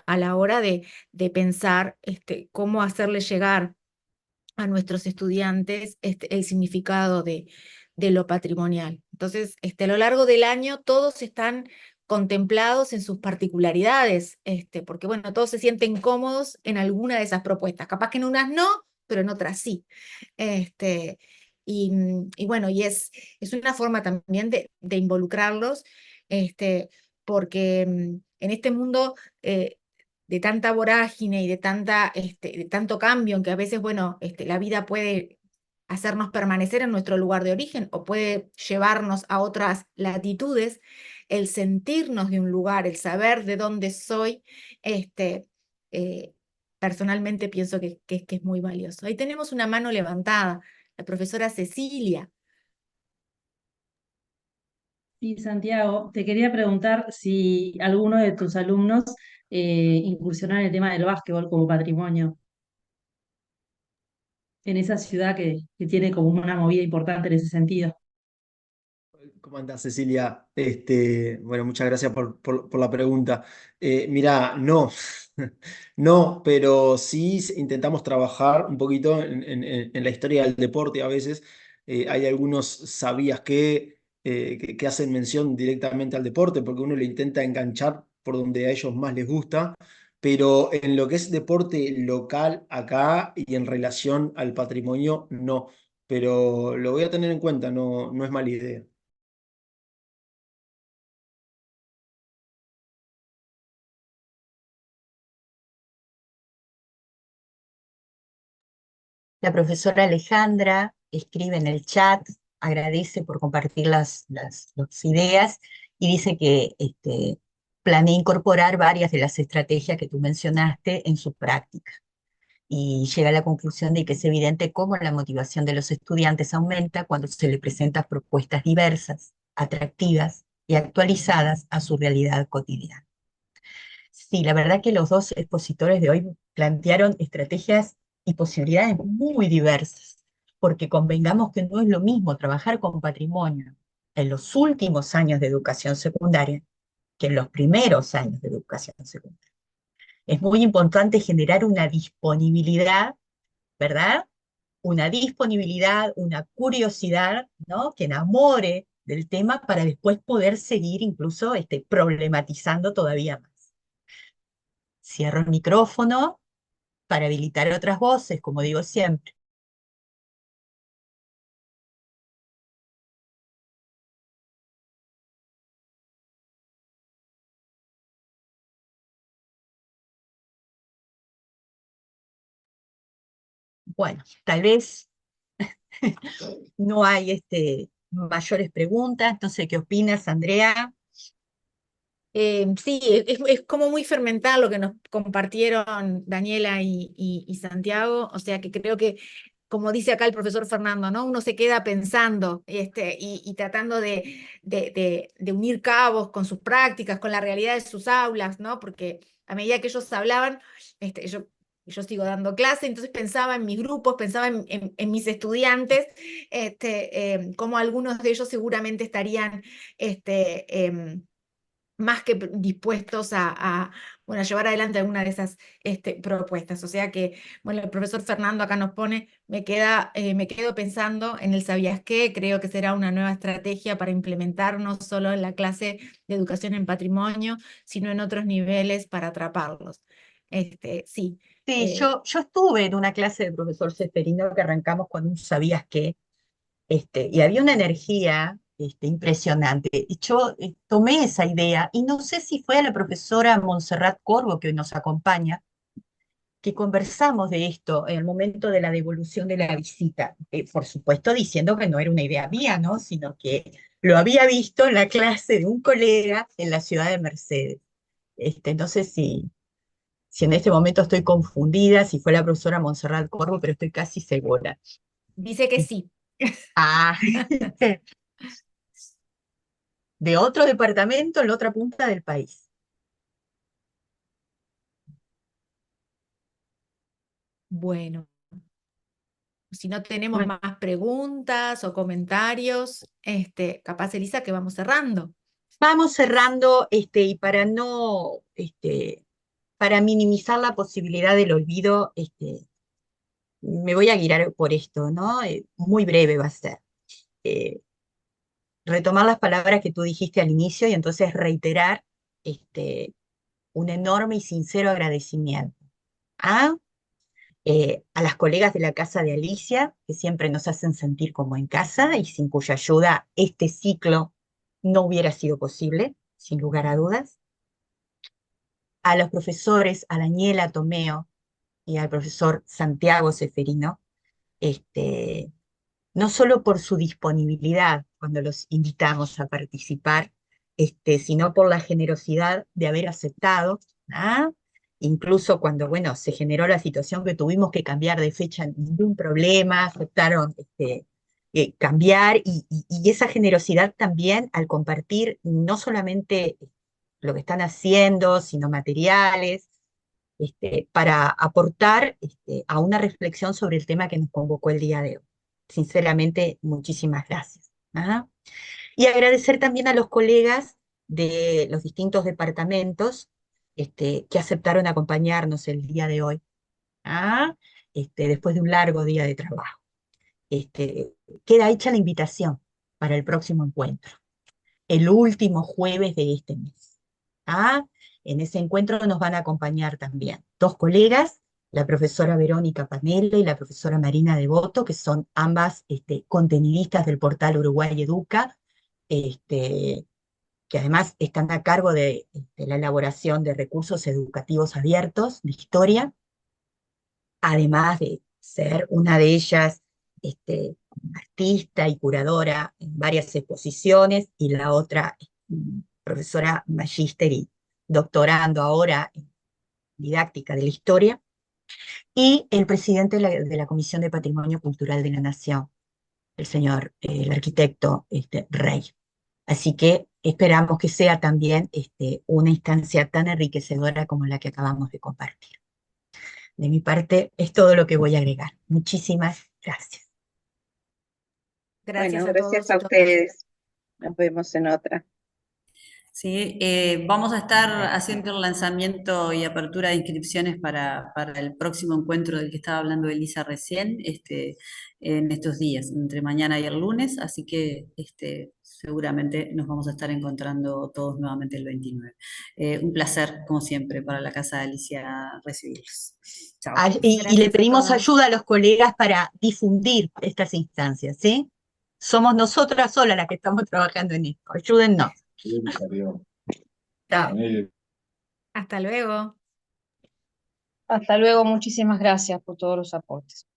a la hora de pensar cómo hacerle llegar a nuestros estudiantes el significado de lo patrimonial. Entonces, a lo largo del año todos están contemplados en sus particularidades, porque bueno, todos se sienten cómodos en alguna de esas propuestas, capaz que en unas no, pero en otras sí. Y bueno, es una forma también de involucrarlos, porque en este mundo de tanta vorágine y de tanto cambio, en que a veces, bueno, la vida puede hacernos permanecer en nuestro lugar de origen o puede llevarnos a otras latitudes, el sentirnos de un lugar, el saber de dónde soy, eh, personalmente pienso que es muy valioso. Ahí tenemos una mano levantada, la profesora Cecilia. Sí, Santiago, te quería preguntar si alguno de tus alumnos incursionó en el tema del básquetbol como patrimonio en esa ciudad que tiene como una movida importante en ese sentido. ¿Cómo andás, Cecilia? Bueno, muchas gracias por la pregunta. Mirá, no, no, pero sí intentamos trabajar un poquito en la historia del deporte a veces. Hay algunos sabías que hacen mención directamente al deporte porque uno le intenta enganchar por donde a ellos más les gusta, pero en lo que es deporte local acá y en relación al patrimonio, no. Pero lo voy a tener en cuenta, no, no es mala idea. La profesora Alejandra escribe en el chat, agradece por compartir las ideas y dice que planea incorporar varias de las estrategias que tú mencionaste en su práctica. Y llega a la conclusión de que es evidente cómo la motivación de los estudiantes aumenta cuando se le presentan propuestas diversas, atractivas y actualizadas a su realidad cotidiana. Sí, la verdad que los dos expositores de hoy plantearon estrategias y posibilidades muy diversas, porque convengamos que no es lo mismo trabajar con patrimonio en los últimos años de educación secundaria que en los primeros años de educación secundaria. Es muy importante generar una disponibilidad, ¿verdad? Una disponibilidad, una curiosidad, ¿no? Que enamore del tema para después poder seguir incluso problematizando todavía más. Cierro el micrófono para habilitar otras voces, como digo siempre. Bueno, tal vez no hay mayores preguntas. No sé qué opinas, Andrea. Sí, es como muy fermental lo que nos compartieron Daniela y Santiago, o sea que creo que, como dice acá el profesor Fernando, ¿no? Uno se queda pensando y tratando de unir cabos con sus prácticas, con la realidad de sus aulas, ¿no? Porque a medida que ellos hablaban, yo sigo dando clase, entonces pensaba en mis grupos, pensaba en mis estudiantes, cómo algunos de ellos seguramente estarían más que dispuestos bueno, a llevar adelante alguna de esas propuestas. O sea que, bueno, el profesor Fernando acá nos pone, me quedo pensando en el ¿sabías qué? Creo que será una nueva estrategia para implementar no solo en la clase de educación en patrimonio, sino en otros niveles para atraparlos. Sí. Sí, yo estuve en una clase de profesor Seferino que arrancamos con un ¿sabías qué? Y había una energía impresionante. Y yo tomé esa idea, y no sé si fue a la profesora Montserrat Corvo, que hoy nos acompaña, que conversamos de esto en el momento de la devolución de la visita. Por supuesto, diciendo que no era una idea mía, ¿no? Sino que lo había visto en la clase de un colega en la ciudad de Mercedes. No sé si en este momento estoy confundida, si fue la profesora Montserrat Corvo, pero estoy casi segura. Dice que sí. Ah, de otro departamento en la otra punta del país. Bueno, si no tenemos Bueno, más preguntas o comentarios, capaz Elisa que vamos cerrando. vamos cerrando, y para minimizar la posibilidad del olvido, me voy a guiar por esto, ¿no? Muy breve va a ser. Eh, Retomar las palabras que tú dijiste al inicio y entonces reiterar, un enorme y sincero agradecimiento a, a las colegas de la Casa de Alicia, que siempre nos hacen sentir como en casa y sin cuya ayuda este ciclo no hubiera sido posible, sin lugar a dudas. A los profesores, a Daniela Tomeo y al profesor Santiago Seferino, no solo por su disponibilidad cuando los invitamos a participar, sino por la generosidad de haber aceptado, ¿ah? Incluso cuando, bueno, se generó la situación que tuvimos que cambiar de fecha, ningún problema, aceptaron cambiar y esa generosidad también al compartir no solamente lo que están haciendo, sino materiales, para aportar a una reflexión sobre el tema que nos convocó el día de hoy. Sinceramente, muchísimas gracias. ¿Ah? Y agradecer también a los colegas de los distintos departamentos que aceptaron acompañarnos el día de hoy, ¿ah? Después de un largo día de trabajo. Queda hecha la invitación para el próximo encuentro, el último jueves de este mes. ¿Ah? En ese encuentro nos van a acompañar también dos colegas, la profesora Verónica Panella y la profesora Marina Devoto, que son ambas contenidistas del portal Uruguay Educa, que además están a cargo de la elaboración de recursos educativos abiertos de historia, además de ser una de ellas artista y curadora en varias exposiciones, y la otra profesora magíster y doctorando ahora en didáctica de la historia, y el presidente de la Comisión de Patrimonio Cultural de la Nación, el arquitecto Rey. Así que esperamos que sea también una instancia tan enriquecedora como la que acabamos de compartir. De mi parte, es todo lo que voy a agregar. Muchísimas gracias. Gracias bueno, a todos gracias y a todas. ustedes. Nos vemos en otra. Sí, vamos a estar haciendo el lanzamiento y apertura de inscripciones para el próximo encuentro del que estaba hablando Elisa recién, en estos días, entre mañana y el lunes, así que seguramente nos vamos a estar encontrando todos nuevamente el 29. Un placer, como siempre, para la Casa de Alicia recibirlos. Chao. Y le Gracias a pedimos todos. ayuda a los colegas para difundir estas instancias, ¿sí? Somos nosotras solas las que estamos trabajando en esto. Ayúdennos. Chao. Hasta luego. Hasta luego, muchísimas gracias por todos los aportes.